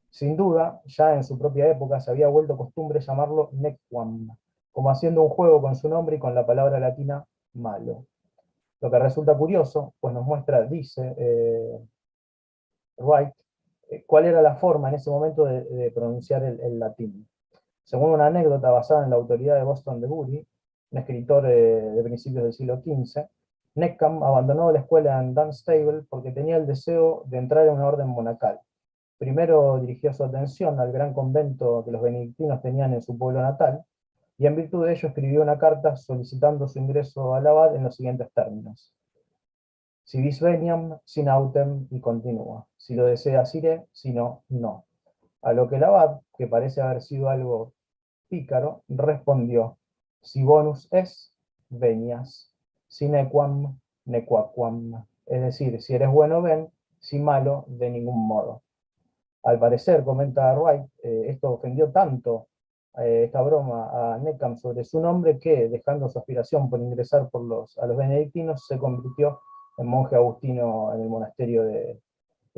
Sin duda, ya en su propia época se había vuelto costumbre llamarlo Nequam, como haciendo un juego con su nombre y con la palabra latina malo. Lo que resulta curioso, pues nos muestra, dice Wright, cuál era la forma en ese momento de pronunciar el latín. Según una anécdota basada en la autoridad de Boston de Bury, un escritor de principios del siglo XV, Neckham abandonó la escuela en Dunstable porque tenía el deseo de entrar en una orden monacal. Primero dirigió su atención al gran convento que los benedictinos tenían en su pueblo natal, y en virtud de ello escribió una carta solicitando su ingreso al abad en los siguientes términos: si vis veniam, sin autem, y continúa. Si lo deseas iré, si no, no. A lo que el abad, que parece haber sido algo pícaro, respondió: si bonus es, venias, si nequam, nequaquam. Es decir, si eres bueno, ven; si malo, de ningún modo. Al parecer, comenta Wright, esto ofendió tanto esta broma a Neckham sobre su nombre que, dejando su aspiración por ingresar a los benedictinos, se convirtió en monje agustino en el monasterio de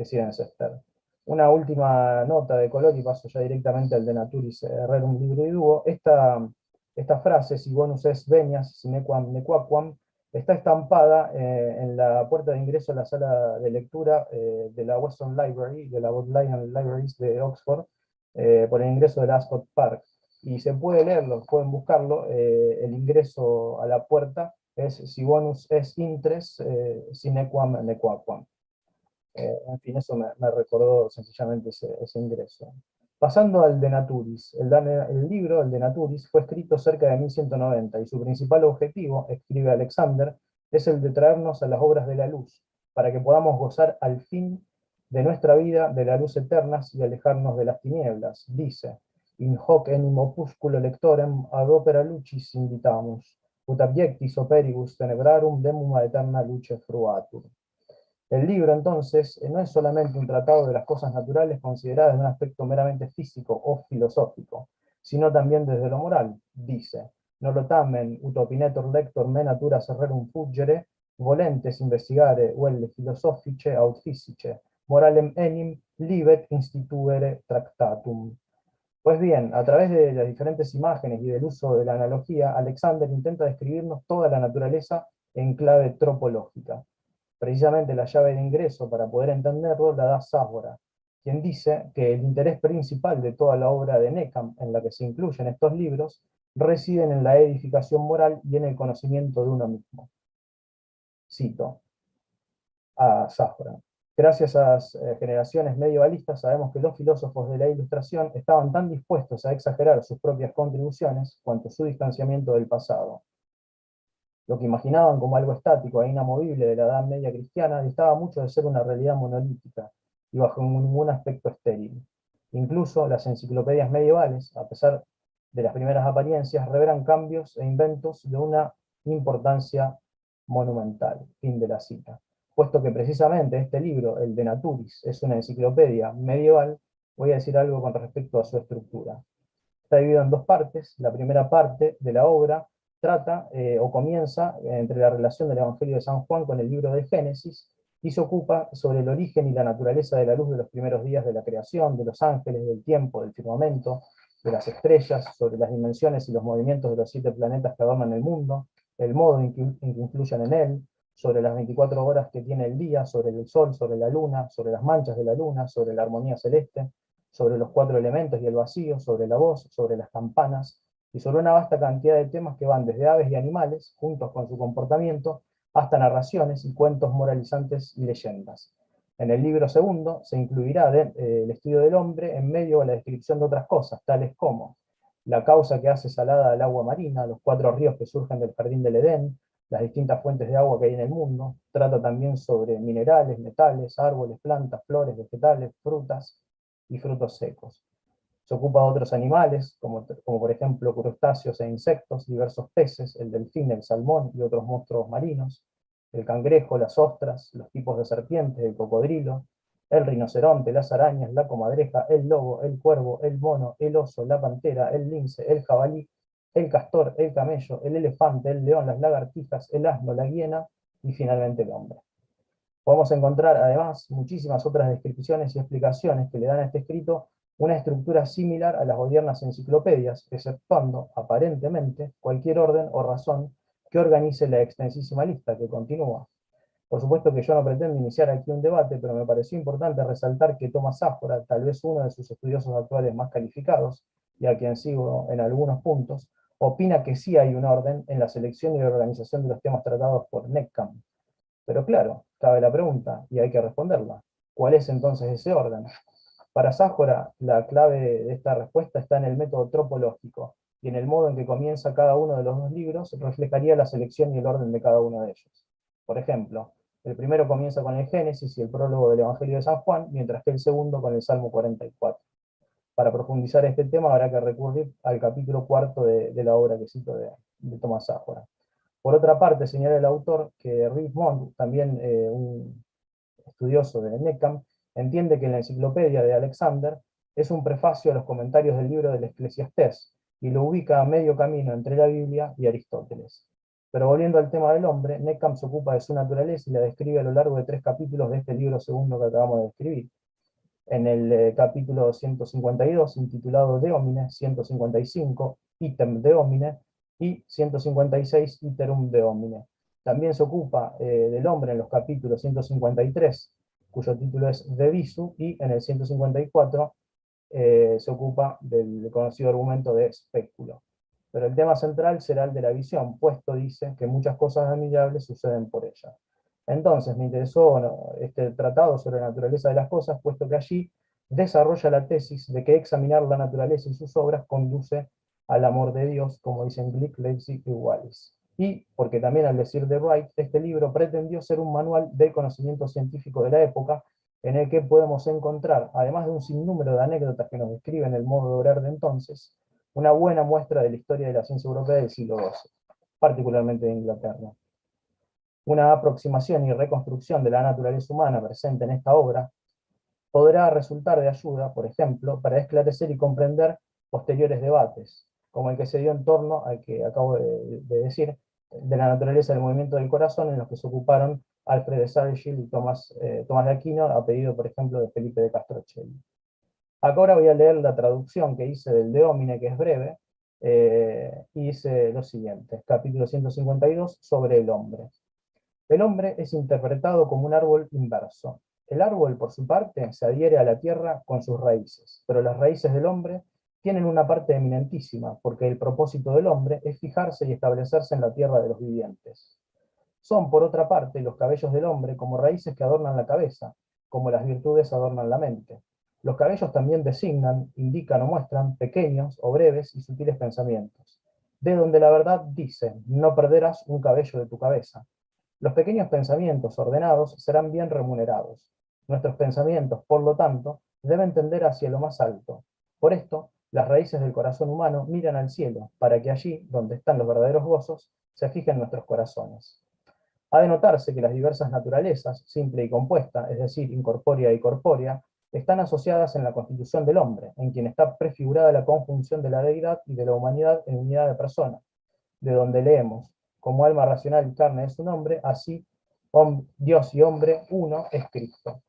Cirencester. Una última nota de color y paso ya directamente al de Naturis Rerum Libre Duo. Esta frase, si bonus es venias, si nequam nequaquam, está estampada en la puerta de ingreso a la sala de lectura de la Weston Library, de la Bodleian Libraries de Oxford, por el ingreso de la Ascot Park. Y se puede leerlo, pueden buscarlo, el ingreso a la puerta es si bonus es intres, si nequam nequaquam. En fin, eso me recordó sencillamente ese ingreso. Pasando al De Naturis. El libro, el De Naturis, fue escrito cerca de 1190 y su principal objetivo, escribe Alexander, es el de traernos a las obras de la luz, para que podamos gozar al fin de nuestra vida de la luz eternas y alejarnos de las tinieblas. Dice: in hoc enim opusculo lectorem ad opera lucis invitamus, ut abiectis operibus tenebrarum demum aeterna luce fruatur. El libro, entonces, no es solamente un tratado de las cosas naturales consideradas en un aspecto meramente físico o filosófico, sino también desde lo moral. Dice: nolo tamen ut opinetur lector me natura rerum fuggere, volentes investigare vel philosophice aut physice, moralem enim libet instituere tractatum. Pues bien, a través de las diferentes imágenes y del uso de la analogía, Alexander intenta describirnos toda la naturaleza en clave tropológica. Precisamente la llave de ingreso para poder entenderlo la da Sáfora, quien dice que el interés principal de toda la obra de Neckham, en la que se incluyen estos libros, residen en la edificación moral y en el conocimiento de uno mismo. Cito a Sáfora: gracias a las generaciones medievalistas sabemos que los filósofos de la Ilustración estaban tan dispuestos a exagerar sus propias contribuciones cuanto su distanciamiento del pasado. Lo que imaginaban como algo estático e inamovible de la Edad Media cristiana distaba mucho de ser una realidad monolítica y bajo ningún aspecto estéril. Incluso las enciclopedias medievales, a pesar de las primeras apariencias, revelan cambios e inventos de una importancia monumental. Fin de la cita. Puesto que precisamente este libro, el De Naturis, es una enciclopedia medieval, voy a decir algo con respecto a su estructura. Está dividido en dos partes. La primera parte de la obra trata o comienza entre la relación del Evangelio de San Juan con el libro de Génesis, y se ocupa sobre el origen y la naturaleza de la luz de los primeros días de la creación, de los ángeles, del tiempo, del firmamento, de las estrellas, sobre las dimensiones y los movimientos de los 7 planetas que adornan el mundo, el modo en que influyen en él, sobre las 24 horas que tiene el día, sobre el sol, sobre la luna, sobre las manchas de la luna, sobre la armonía celeste, sobre los 4 elementos y el vacío, sobre la voz, sobre las campanas, y sobre una vasta cantidad de temas que van desde aves y animales, juntos con su comportamiento, hasta narraciones y cuentos moralizantes y leyendas. En el libro segundo se incluirá el estudio del hombre en medio de la descripción de otras cosas, tales como la causa que hace salada al agua marina, los 4 ríos que surgen del jardín del Edén, las distintas fuentes de agua que hay en el mundo. Trata también sobre minerales, metales, árboles, plantas, flores, vegetales, frutas y frutos secos. Se ocupa de otros animales, como por ejemplo crustáceos e insectos, diversos peces, el delfín, el salmón y otros monstruos marinos, el cangrejo, las ostras, los tipos de serpientes, el cocodrilo, el rinoceronte, las arañas, la comadreja, el lobo, el cuervo, el mono, el oso, la pantera, el lince, el jabalí, el castor, el camello, el elefante, el león, las lagartijas, el asno, la hiena y finalmente el hombre. Podemos encontrar además muchísimas otras descripciones y explicaciones que le dan a este escrito una estructura similar a las odiernas enciclopedias, exceptuando, aparentemente, cualquier orden o razón que organice la extensísima lista que continúa. Por supuesto que yo no pretendo iniciar aquí un debate, pero me pareció importante resaltar que Tomás Ágora, tal vez uno de sus estudiosos actuales más calificados, y a quien sigo en algunos puntos, opina que sí hay un orden en la selección y la organización de los temas tratados por Neckcamp. Pero claro, cabe la pregunta, y hay que responderla. ¿Cuál es entonces ese orden? Para Sájora, la clave de esta respuesta está en el método tropológico, y en el modo en que comienza cada uno de los dos libros reflejaría la selección y el orden de cada uno de ellos. Por ejemplo, el primero comienza con el Génesis y el prólogo del Evangelio de San Juan, mientras que el segundo con el Salmo 44. Para profundizar este tema habrá que recurrir al capítulo cuarto de la obra que cito de Tomás Ágora. Por otra parte, señala el autor que Richmond, también un estudioso de Neckcamp, entiende que la enciclopedia de Alexander es un prefacio a los comentarios del libro del Eclesiastés, y lo ubica a medio camino entre la Biblia y Aristóteles. Pero volviendo al tema del hombre, Neckcamp se ocupa de su naturaleza y la describe a lo largo de 3 capítulos de este libro segundo que acabamos de describir. En el capítulo 152, intitulado De Homine, 155, Item de Homine, y 156, Iterum de Homine. También se ocupa del hombre en los capítulos 153, cuyo título es De Visu, y en el 154 se ocupa del conocido argumento de Spéculo. Pero el tema central será el de la visión, puesto, dice, que muchas cosas admirables suceden por ella. Entonces me interesó este tratado sobre la naturaleza de las cosas, puesto que allí desarrolla la tesis de que examinar la naturaleza y sus obras conduce al amor de Dios, como dicen Glick, Leipzig y Wallis. Y porque también, al decir de Wright, este libro pretendió ser un manual del conocimiento científico de la época, en el que podemos encontrar, además de un sinnúmero de anécdotas que nos describen el modo de obrar de entonces, una buena muestra de la historia de la ciencia europea del siglo XII, particularmente de Inglaterra. Una aproximación y reconstrucción de la naturaleza humana presente en esta obra podrá resultar de ayuda, por ejemplo, para esclarecer y comprender posteriores debates, como el que se dio en torno al que acabo de decir, de la naturaleza del movimiento del corazón, en los que se ocuparon Alfred de Sargil y Tomás de Aquino, a pedido, por ejemplo, de Felipe de Castrocelli. Acá ahora voy a leer la traducción que hice del De Homine, que es breve, y dice lo siguiente, capítulo 152, sobre el hombre. El hombre es interpretado como un árbol inverso. El árbol, por su parte, se adhiere a la tierra con sus raíces, pero las raíces del hombre tienen una parte eminentísima, porque el propósito del hombre es fijarse y establecerse en la tierra de los vivientes. Son, por otra parte, los cabellos del hombre como raíces que adornan la cabeza, como las virtudes adornan la mente. Los cabellos también designan, indican o muestran pequeños o breves y sutiles pensamientos, de donde la verdad dice, no perderás un cabello de tu cabeza. Los pequeños pensamientos ordenados serán bien remunerados. Nuestros pensamientos, por lo tanto, deben tender hacia lo más alto. Por esto, las raíces del corazón humano miran al cielo, para que allí, donde están los verdaderos gozos, se fijen nuestros corazones. Ha de notarse que las diversas naturalezas, simple y compuesta, es decir, incorpórea y corpórea, están asociadas en la constitución del hombre, en quien está prefigurada la conjunción de la deidad y de la humanidad en unidad de persona, de donde leemos, como alma racional y carne es un hombre, así Dios y hombre uno es Cristo.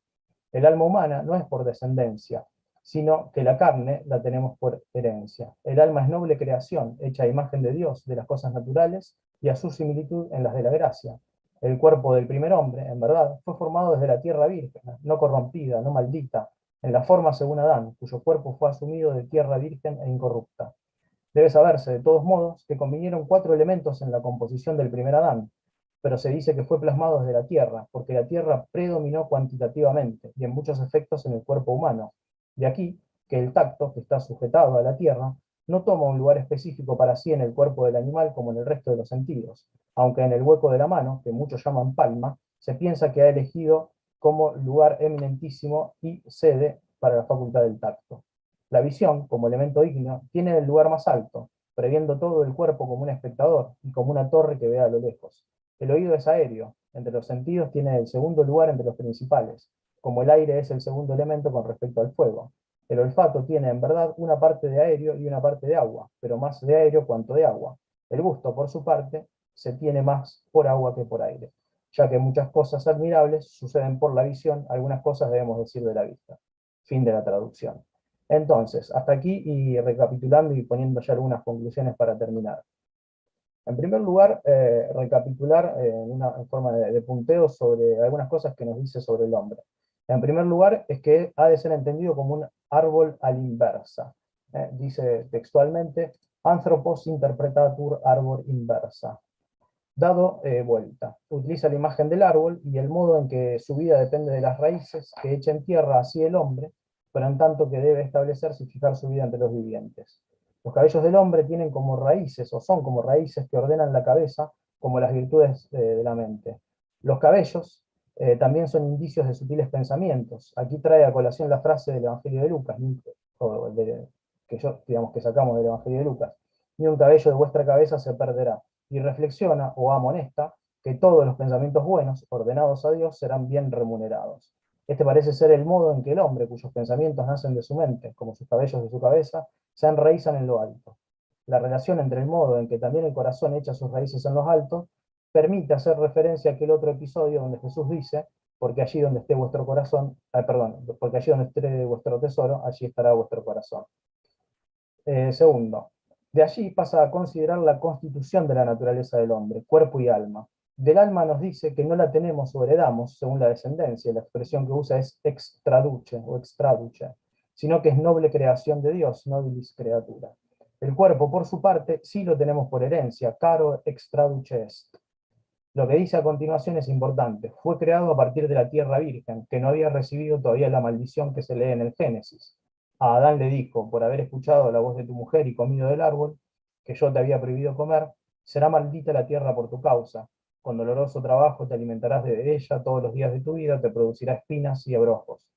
El alma humana no es por descendencia, sino que la carne la tenemos por herencia. El alma es noble creación, hecha a imagen de Dios, de las cosas naturales, y a su similitud en las de la gracia. El cuerpo del primer hombre, en verdad, fue formado desde la tierra virgen, no corrompida, no maldita, en la forma según Adán, cuyo cuerpo fue asumido de tierra virgen e incorrupta. Debe saberse, de todos modos, que convinieron 4 elementos en la composición del primer Adán, pero se dice que fue plasmado desde la tierra, porque la tierra predominó cuantitativamente, y en muchos efectos en el cuerpo humano. De aquí que el tacto, que está sujetado a la tierra, no toma un lugar específico para sí en el cuerpo del animal como en el resto de los sentidos, aunque en el hueco de la mano, que muchos llaman palma, se piensa que ha elegido como lugar eminentísimo y sede para la facultad del tacto. La visión, como elemento ígneo, tiene el lugar más alto, previendo todo el cuerpo como un espectador y como una torre que ve a lo lejos. El oído es aéreo, entre los sentidos tiene el segundo lugar entre los principales, como el aire es el segundo elemento con respecto al fuego. El olfato tiene en verdad una parte de aéreo y una parte de agua, pero más de aéreo cuanto de agua. El gusto, por su parte, se tiene más por agua que por aire, ya que muchas cosas admirables suceden por la visión, algunas cosas debemos decir de la vista. Fin de la traducción. Entonces, hasta aquí y recapitulando y poniendo ya algunas conclusiones para terminar. En primer lugar, recapitular en una forma de punteo sobre algunas cosas que nos dice sobre el hombre. En primer lugar, es que ha de ser entendido como un árbol a la inversa. Dice textualmente, anthropos interpretatur arbor inversa. Dado vuelta. Utiliza la imagen del árbol y el modo en que su vida depende de las raíces que echa en tierra así el hombre, pero en tanto que debe establecerse y fijar su vida entre los vivientes. Los cabellos del hombre tienen como raíces, o son como raíces que ordenan la cabeza, como las virtudes de la mente. Los cabellos también son indicios de sutiles pensamientos. Aquí trae a colación la frase del Evangelio de Lucas, que sacamos del Evangelio de Lucas. Ni un cabello de vuestra cabeza se perderá. Y reflexiona o amonesta que todos los pensamientos buenos, ordenados a Dios, serán bien remunerados. Este parece ser el modo en que el hombre, cuyos pensamientos nacen de su mente, como sus cabellos de su cabeza, se enraizan en lo alto. La relación entre el modo en que también el corazón echa sus raíces en los altos, permite hacer referencia a aquel otro episodio donde Jesús dice, porque allí donde esté vuestro corazón, porque allí donde esté vuestro tesoro, allí estará vuestro corazón. Segundo, de allí pasa a considerar la constitución de la naturaleza del hombre, cuerpo y alma. Del alma nos dice que no la tenemos o heredamos según la descendencia, la expresión que usa es extraduce o extraduce, sino que es noble creación de Dios, nobilis creatura. El cuerpo, por su parte, sí lo tenemos por herencia, caro extraduce est. Lo que dice a continuación es importante, fue creado a partir de la tierra virgen, que no había recibido todavía la maldición que se lee en el Génesis. A Adán le dijo, por haber escuchado la voz de tu mujer y comido del árbol, que yo te había prohibido comer, será maldita la tierra por tu causa. Con doloroso trabajo te alimentarás de ella todos los días de tu vida, te producirá espinas y abrojos.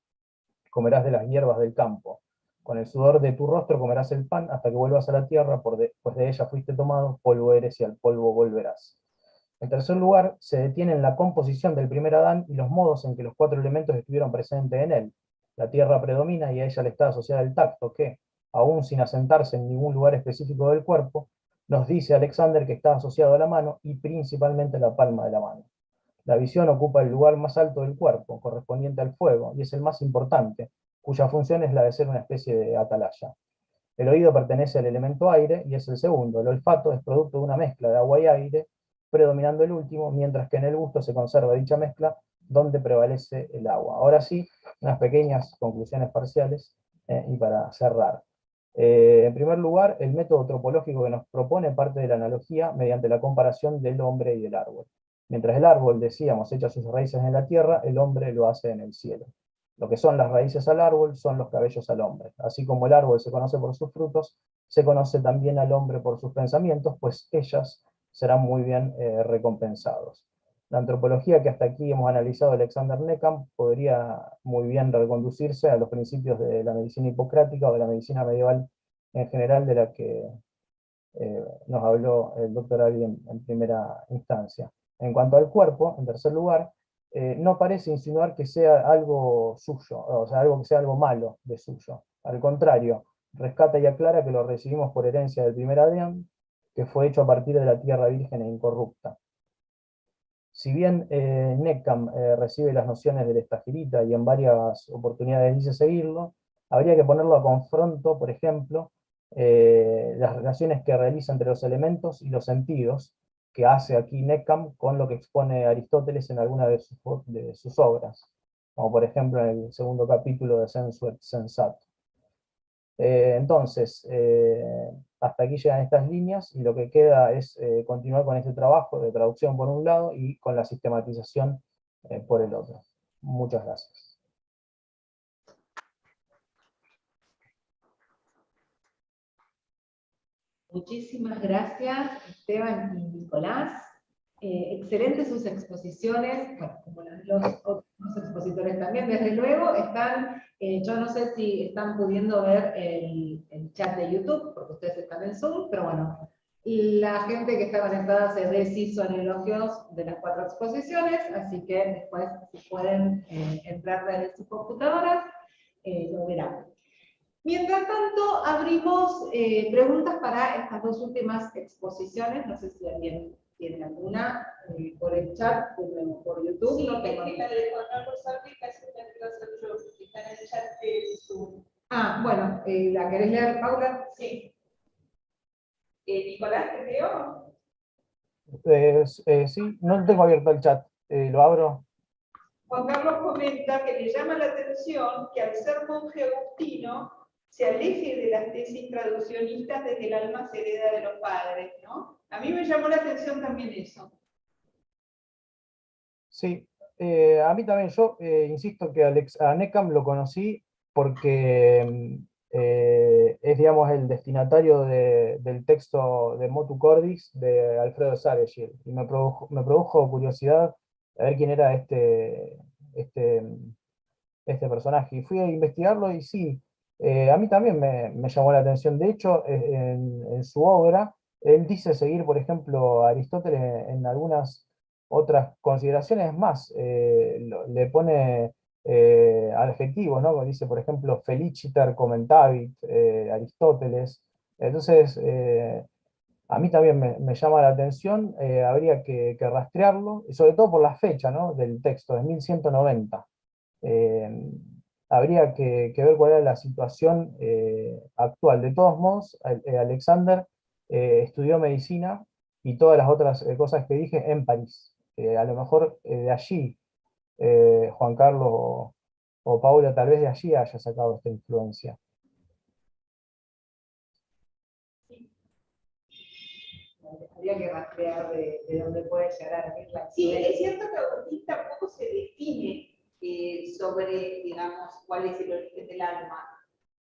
Comerás de las hierbas del campo. Con el sudor de tu rostro comerás el pan hasta que vuelvas a la tierra, pues de ella fuiste tomado, polvo eres y al polvo volverás. En tercer lugar, se detiene en la composición del primer Adán y los modos en que los 4 elementos estuvieron presentes en él. La tierra predomina y a ella le está asociada el tacto, que, aún sin asentarse en ningún lugar específico del cuerpo, nos dice Alexander que está asociado a la mano y principalmente a la palma de la mano. La visión ocupa el lugar más alto del cuerpo, correspondiente al fuego, y es el más importante, cuya función es la de ser una especie de atalaya. El oído pertenece al elemento aire y es el segundo. El olfato es producto de una mezcla de agua y aire, predominando el último, mientras que en el gusto se conserva dicha mezcla, donde prevalece el agua. Ahora sí, unas pequeñas conclusiones parciales y para cerrar. En primer lugar, el método tropológico que nos propone parte de la analogía mediante la comparación del hombre y del árbol. Mientras el árbol, decíamos, echa sus raíces en la tierra, el hombre lo hace en el cielo. Lo que son las raíces al árbol son los cabellos al hombre. Así como el árbol se conoce por sus frutos, se conoce también al hombre por sus pensamientos, pues ellas serán muy bien recompensados. La antropología que hasta aquí hemos analizado de Alexander Neckam podría muy bien reconducirse a los principios de la medicina hipocrática o de la medicina medieval en general, de la que nos habló el doctor Ali en primera instancia. En cuanto al cuerpo, en tercer lugar, no parece insinuar que sea algo suyo, o sea, algo que sea algo malo de suyo. Al contrario, rescata y aclara que lo recibimos por herencia del primer Adán, que fue hecho a partir de la tierra virgen e incorrupta. Si bien Neckam recibe las nociones del Estagirita y en varias oportunidades dice seguirlo, habría que ponerlo a confronto, por ejemplo, las relaciones que realiza entre los elementos y los sentidos, que hace aquí Neckam con lo que expone Aristóteles en alguna de sus obras, como por ejemplo en el segundo capítulo de Sensu et Sensato. Entonces, hasta aquí llegan estas líneas y lo que queda es continuar con este trabajo de traducción por un lado y con la sistematización por el otro. Muchas gracias. Muchísimas gracias, Esteban y Nicolás. Excelentes sus exposiciones, bueno, como los otros expositores también, desde luego, están, yo no sé si están pudiendo ver el chat de YouTube, porque ustedes están en Zoom, pero bueno, la gente que está conectada se deshizo en elogios de las 4 exposiciones, así que después, si pueden entrar en sus computadoras, lo verán. Mientras tanto, abrimos preguntas para estas dos últimas exposiciones. No sé si alguien tiene alguna por el chat, por YouTube. Sí, no tengo es que la de Juan Carlos Albi casi la quiero hacer yo, que está en el chat de Zoom. Ah, bueno, ¿la querés leer, Paula? Sí. Nicolás, ¿te veo? Sí, no tengo abierto el chat. ¿Lo abro? Juan Carlos comenta que le llama la atención que al ser monje agustino se aleje de las tesis traduccionistas de que el alma se hereda de los padres, ¿no? A mí me llamó la atención también eso. Sí, a mí también. Yo insisto que a Neckham lo conocí porque es, digamos, el destinatario del texto de Motu Cordis de Alfredo Saregil, y me produjo curiosidad a ver quién era este personaje, y fui a investigarlo, y sí, a mí también me llamó la atención. De hecho, en su obra, él dice seguir, por ejemplo, a Aristóteles en algunas otras consideraciones más, le pone adjetivos, ¿no? Dice, por ejemplo, feliciter commentavit Aristóteles. Entonces, a mí también me llama la atención. Habría que rastrearlo, y sobre todo por la fecha, ¿no?, del texto, de 1190. Eh, Habría que ver cuál era la situación actual. De todos modos, Alexander estudió medicina y todas las otras cosas que dije en París. A lo mejor de allí, Juan Carlos o Paula, tal vez de allí haya sacado esta influencia. Habría que rastrear de dónde puede llegar a venir la Sí, influencia. es cierto que Agustín tampoco se define sobre, digamos, cuál es el origen del alma,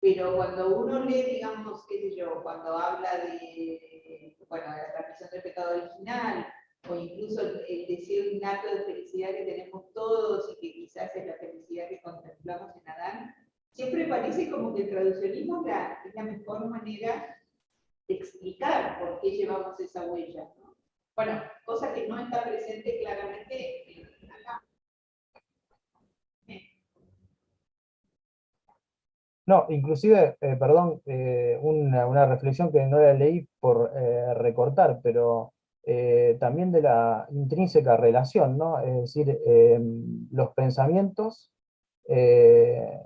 pero cuando uno lee, digamos, qué sé yo, cuando habla de, bueno, de la transmisión del pecado original, o incluso el deseo innato de felicidad que tenemos todos y que quizás es la felicidad que contemplamos en Adán, siempre parece como que el traduccionismo es la mejor manera de explicar por qué llevamos esa huella, ¿no? Bueno, cosa que no está presente claramente acá. No, inclusive, perdón, una reflexión que no la leí por recortar, pero también de la intrínseca relación, ¿no? Es decir, los pensamientos eh,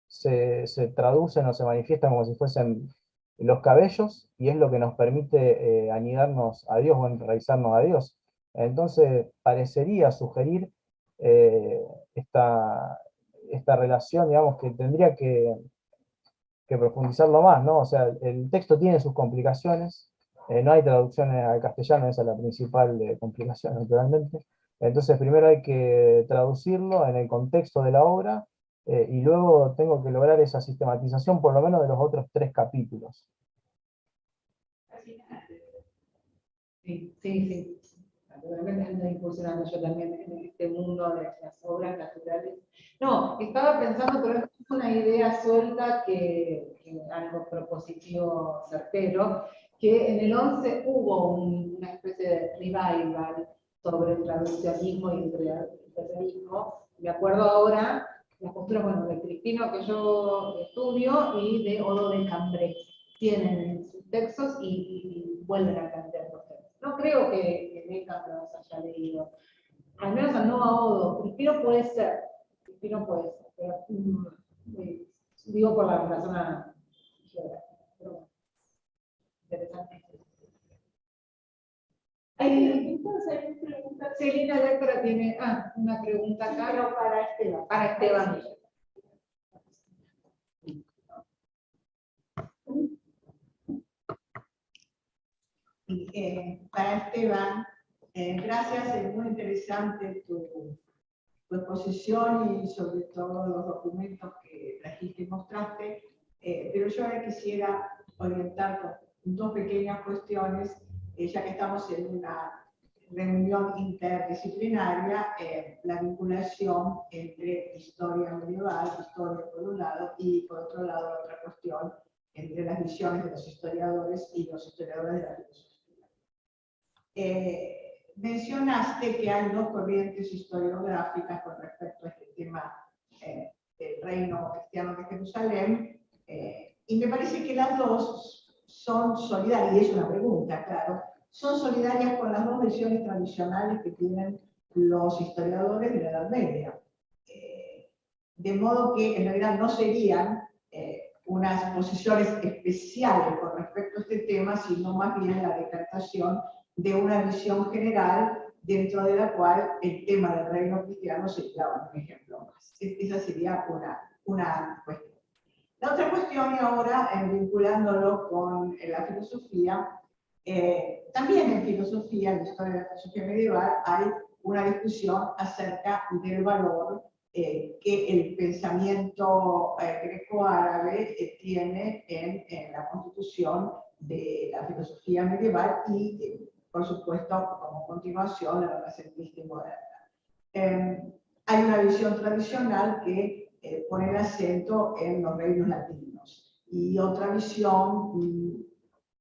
se traducen o se manifiestan como si fuesen los cabellos, y es lo que nos permite anidarnos a Dios o enraizarnos a Dios. Entonces, parecería sugerir eh, esta relación, digamos, que tendría que profundizarlo más, ¿no? O sea, el texto tiene sus complicaciones, no hay traducciones al castellano, esa es la principal complicación, naturalmente. Entonces, primero hay que traducirlo en el contexto de la obra, y luego tengo que lograr esa sistematización, por lo menos de los otros 3 capítulos. Sí, sí. Naturalmente ando incursionando yo también en este mundo de las obras naturales. No, estaba pensando, pero es una idea suelta que algo propositivo certero, que en el 11 hubo una especie de revival sobre el traduccionismo y el creacionismo. Me acuerdo ahora las posturas, bueno, de Cristino, que yo estudio, y de Odo de Cambrai. Tienen sus textos y vuelven a plantear los textos. No creo que Neckham los haya leído. Al menos no a Odo. Cristino puede ser. Pero, digo por la zona geográfica. Pero bueno, interesante. Celina Lectra tiene una pregunta acá. Pero para Esteban. Para Esteban. Para Esteban, gracias, es muy interesante tu exposición y sobre todo los documentos que trajiste y mostraste, pero yo ahora quisiera orientar con 2 pequeñas cuestiones, ya que estamos en una reunión interdisciplinaria, la vinculación entre historia medieval, historia por un lado, y por otro lado la otra cuestión entre las visiones de los historiadores y los historiadores de la filosofía. Mencionaste que hay 2 corrientes historiográficas con respecto a este tema del reino cristiano de Jerusalén, Y me parece que las dos son solidarias, y es una pregunta, claro, son solidarias con las dos versiones tradicionales que tienen los historiadores de la Edad Media. De modo que en realidad no serían unas posiciones especiales con respecto a este tema, sino más bien la decretación de una visión general dentro de la cual el tema del reino cristiano se clava, por ejemplo, más. Esa sería una cuestión. La otra cuestión, y ahora vinculándolo con la filosofía, también en filosofía, en la historia de la filosofía medieval, hay una discusión acerca del valor que el pensamiento greco-árabe tiene en la constitución de la filosofía medieval y, por supuesto, como continuación, la renacentista y moderna. Hay una visión tradicional que pone el acento en los reinos latinos y otra visión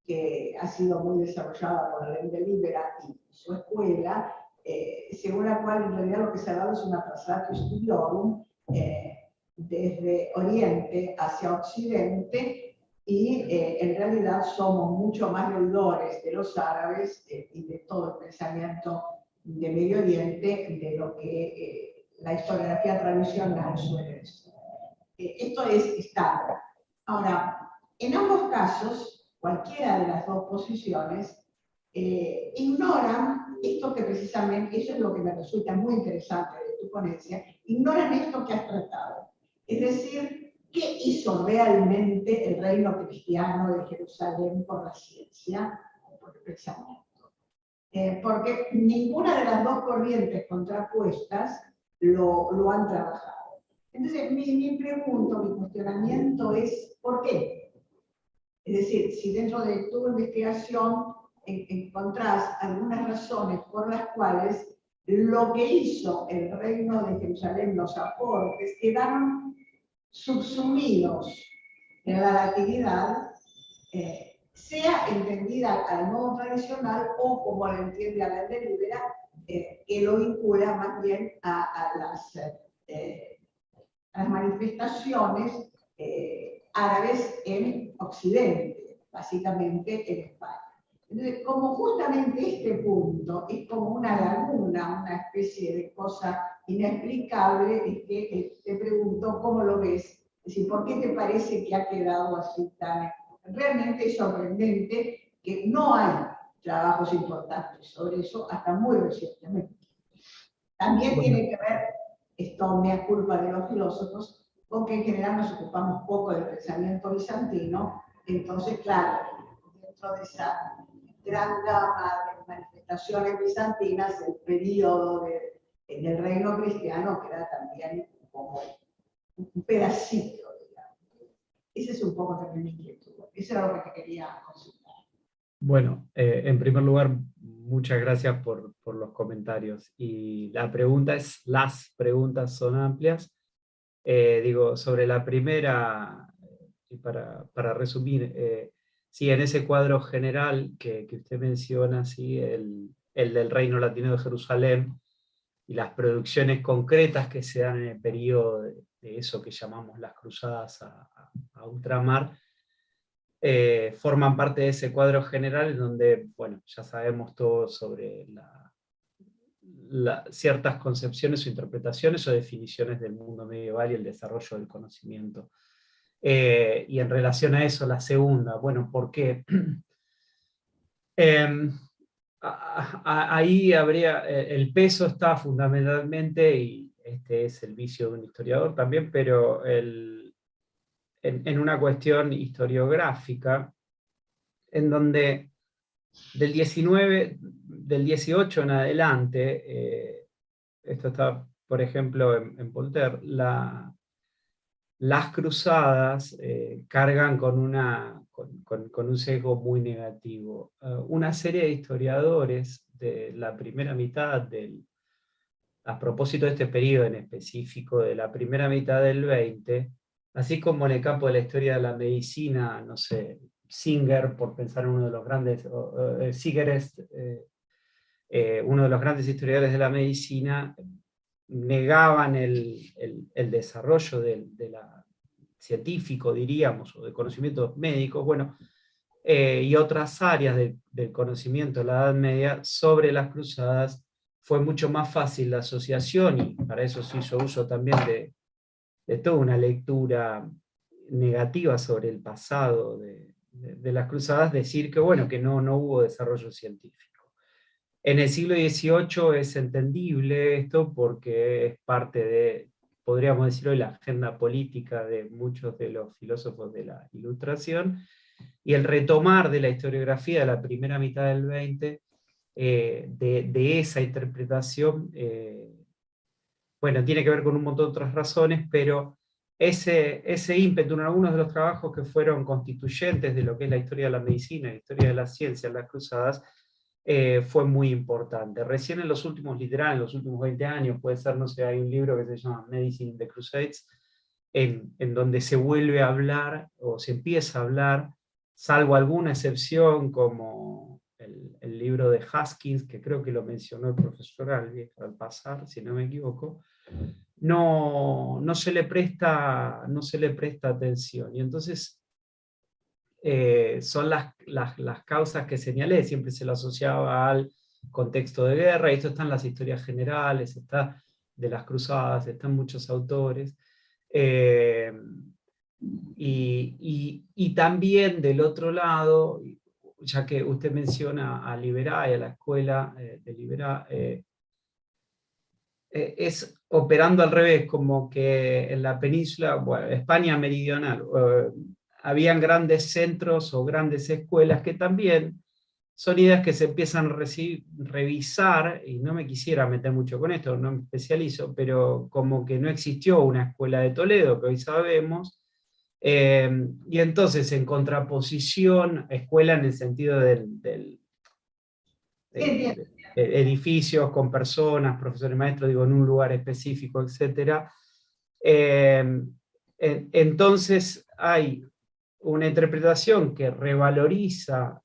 que ha sido muy desarrollada por la ley de Libera y su escuela, según la cual en realidad lo que se ha dado es una traslatio studiorum desde Oriente hacia Occidente, y en realidad somos mucho más deudores de los árabes y de todo el pensamiento de Medio Oriente de lo que la historiografía tradicional suele decir. Esto es estándar. Ahora, en ambos casos, cualquiera de las dos posiciones ignoran esto que precisamente, eso es lo que me resulta muy interesante de tu ponencia, ignoran esto que has tratado. Es decir, ¿qué hizo realmente el reino cristiano de Jerusalén por la ciencia o por el pensamiento? Porque ninguna de las dos corrientes contrapuestas lo han trabajado. Entonces, mi pregunta, mi cuestionamiento es, ¿por qué? Es decir, si dentro de tu investigación encontrás algunas razones por las cuales lo que hizo el reino de Jerusalén, los aportes, quedaron subsumidos en la latinidad, sea entendida al modo tradicional o como lo entiende a la de Libera, que lo vincula más bien a las manifestaciones árabes en Occidente, básicamente en España. Entonces, como justamente este punto es como una laguna, una especie de cosa inexplicable, es que te pregunto cómo lo ves, es decir, ¿por qué te parece que ha quedado así tan realmente sorprendente que no hay trabajos importantes sobre eso hasta muy recientemente? También tiene que ver, esto me es culpa de los filósofos, con que en general nos ocupamos poco del pensamiento bizantino, entonces claro, dentro de esa gran gama de manifestaciones bizantinas, el periodo del reino cristiano queda también como un pedacito, digamos. Ese es un poco también mi inquietud. Eso era lo que te quería consultar. Bueno, en primer lugar, muchas gracias por los comentarios. Y las preguntas son amplias. Digo, sobre la primera, y para resumir, sí, en ese cuadro general que usted menciona, sí, el del Reino Latino de Jerusalén, y las producciones concretas que se dan en el periodo de eso que llamamos las cruzadas a ultramar, forman parte de ese cuadro general en donde, bueno, ya sabemos todo sobre ciertas concepciones o interpretaciones o definiciones del mundo medieval y el desarrollo del conocimiento. Y en relación a eso, la segunda, bueno, ¿por qué? Ahí habría, el peso está fundamentalmente, y este es el vicio de un historiador también, pero en una cuestión historiográfica, en donde del 18 en adelante, esto está, por ejemplo, en Voltaire, las cruzadas cargan con un sesgo muy negativo. Una serie de historiadores de la primera mitad a propósito de este periodo en específico, de la primera mitad del 20, así como en el campo de la historia de la medicina, no sé, Singer, por pensar en uno de los grandes, Sigerest, uno de los grandes historiadores de la medicina, negaban el desarrollo de científico, diríamos, o de conocimientos médicos, bueno, y otras áreas del conocimiento de la Edad Media sobre las cruzadas, fue mucho más fácil la asociación, y para eso se hizo uso también de toda una lectura negativa sobre el pasado de las cruzadas, decir que, bueno, que no hubo desarrollo científico. En el siglo XVIII es entendible esto porque es parte de, podríamos decir hoy, la agenda política de muchos de los filósofos de la Ilustración, y el retomar de la historiografía de la primera mitad del XX, de esa interpretación, bueno, tiene que ver con un montón de otras razones, pero ese ímpetu en algunos de los trabajos que fueron constituyentes de lo que es la historia de la medicina, la historia de la ciencia, las cruzadas, fue muy importante. Recién en los últimos, literal, en los últimos 20 años, puede ser, no sé, hay un libro que se llama Medicine in the Crusades, en donde se vuelve a hablar, o se empieza a hablar, salvo alguna excepción, como el libro de Haskins, que creo que lo mencionó el profesor Albi al pasar, si no me equivoco, no se le presta atención. Y entonces son las causas que señalé, siempre se lo asociaba al contexto de guerra, y esto está en las historias generales, está de las cruzadas, están muchos autores. Y también del otro lado, ya que usted menciona a Liberá y a la escuela de Liberá, es operando al revés, como que en la península, bueno, España meridional, habían grandes centros o grandes escuelas que también son ideas que se empiezan a revisar, y no me quisiera meter mucho con esto, no me especializo, pero como que no existió una escuela de Toledo, que hoy sabemos, y entonces en contraposición, escuela en el sentido de edificios con personas, profesores, maestros, digo, en un lugar específico, etc. Entonces hay una interpretación que revaloriza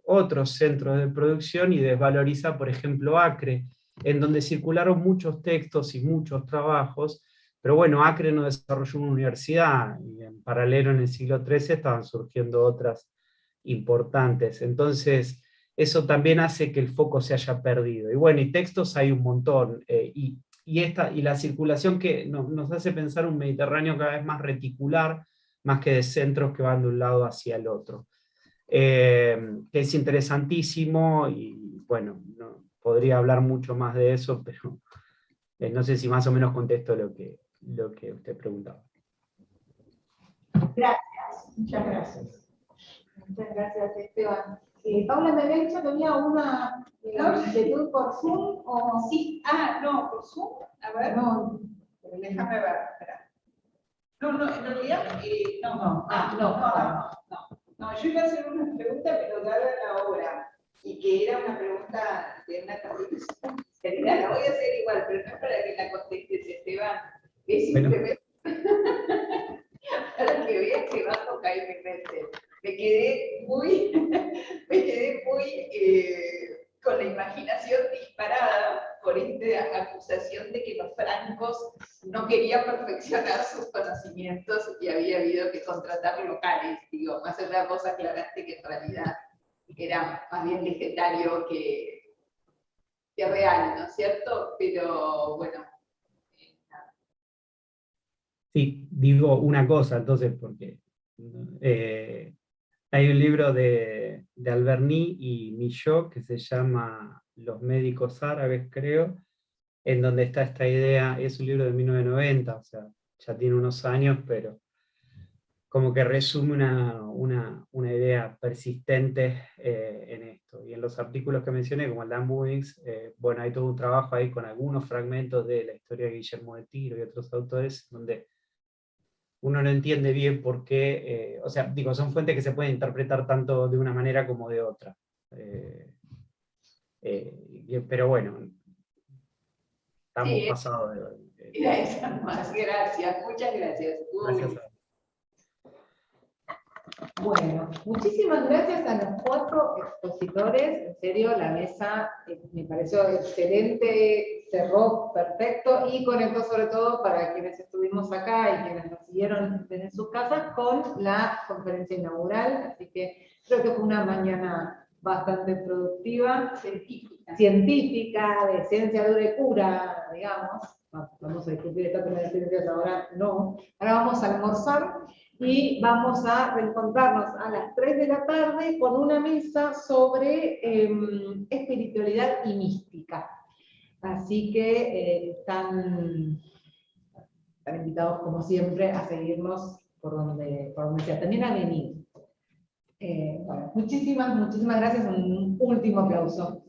otros centros de producción y desvaloriza, por ejemplo, Acre, en donde circularon muchos textos y muchos trabajos, pero bueno, Acre no desarrolló una universidad, y en paralelo en el siglo XIII estaban surgiendo otras importantes. Entonces, eso también hace que el foco se haya perdido. Y bueno, y textos hay un montón, y la circulación que nos hace pensar un Mediterráneo cada vez más reticular, más que de centros que van de un lado hacia el otro. Que es interesantísimo, y bueno, podría hablar mucho más de eso, pero no sé si más o menos contesto lo que usted preguntaba. Gracias, muchas gracias. Muchas gracias, Esteban. Paula, me había dicho que había una inquietud por Zoom, o... Sí, no, por Zoom, a ver. No, Déjame ver, espera. No, en realidad, no, yo iba a hacer una pregunta, pero dada la hora, y que era una pregunta de una capacitación, la voy a hacer igual, pero no es para que la contestes, Esteban, es simplemente para que veas que bajo cae mi mente. Me quedé muy con la imaginación disparada por esta acusación de que los francos no querían perfeccionar sus conocimientos y había habido que contratar locales. Digo, más allá de vos aclaraste que en realidad era más bien legendario que real, ¿no es cierto? Pero bueno. Sí, digo una cosa entonces, porque hay un libro de Alberni y Millot que se llama Los médicos árabes, creo, en donde está esta idea. Es un libro de 1990, o sea, ya tiene unos años, pero como que resume una idea persistente en esto. Y en los artículos que mencioné, como el Dan Bullings, bueno, hay todo un trabajo ahí con algunos fragmentos de la historia de Guillermo de Tiro y otros autores, donde uno no entiende bien por qué, o sea, digo, son fuentes que se pueden interpretar tanto de una manera como de otra. Pero bueno, estamos pasados de... Era esa más, gracias, muchas gracias. Gracias a Bueno, muchísimas gracias a los 4 expositores. En serio, la mesa me pareció excelente, cerró perfecto y conectó sobre todo para quienes estuvimos acá y quienes nos siguieron desde sus casas con la conferencia inaugural. Así que creo que fue una mañana bastante productiva, científica, de ciencia dura y pura, digamos. Vamos a discutir esta primera ciencias ahora, no. Ahora vamos a almorzar y vamos a reencontrarnos a las 3 de la tarde con una mesa sobre espiritualidad y mística. Así que están invitados, como siempre, a seguirnos por donde sea. También a venir. Bueno, muchísimas gracias. Un último aplauso.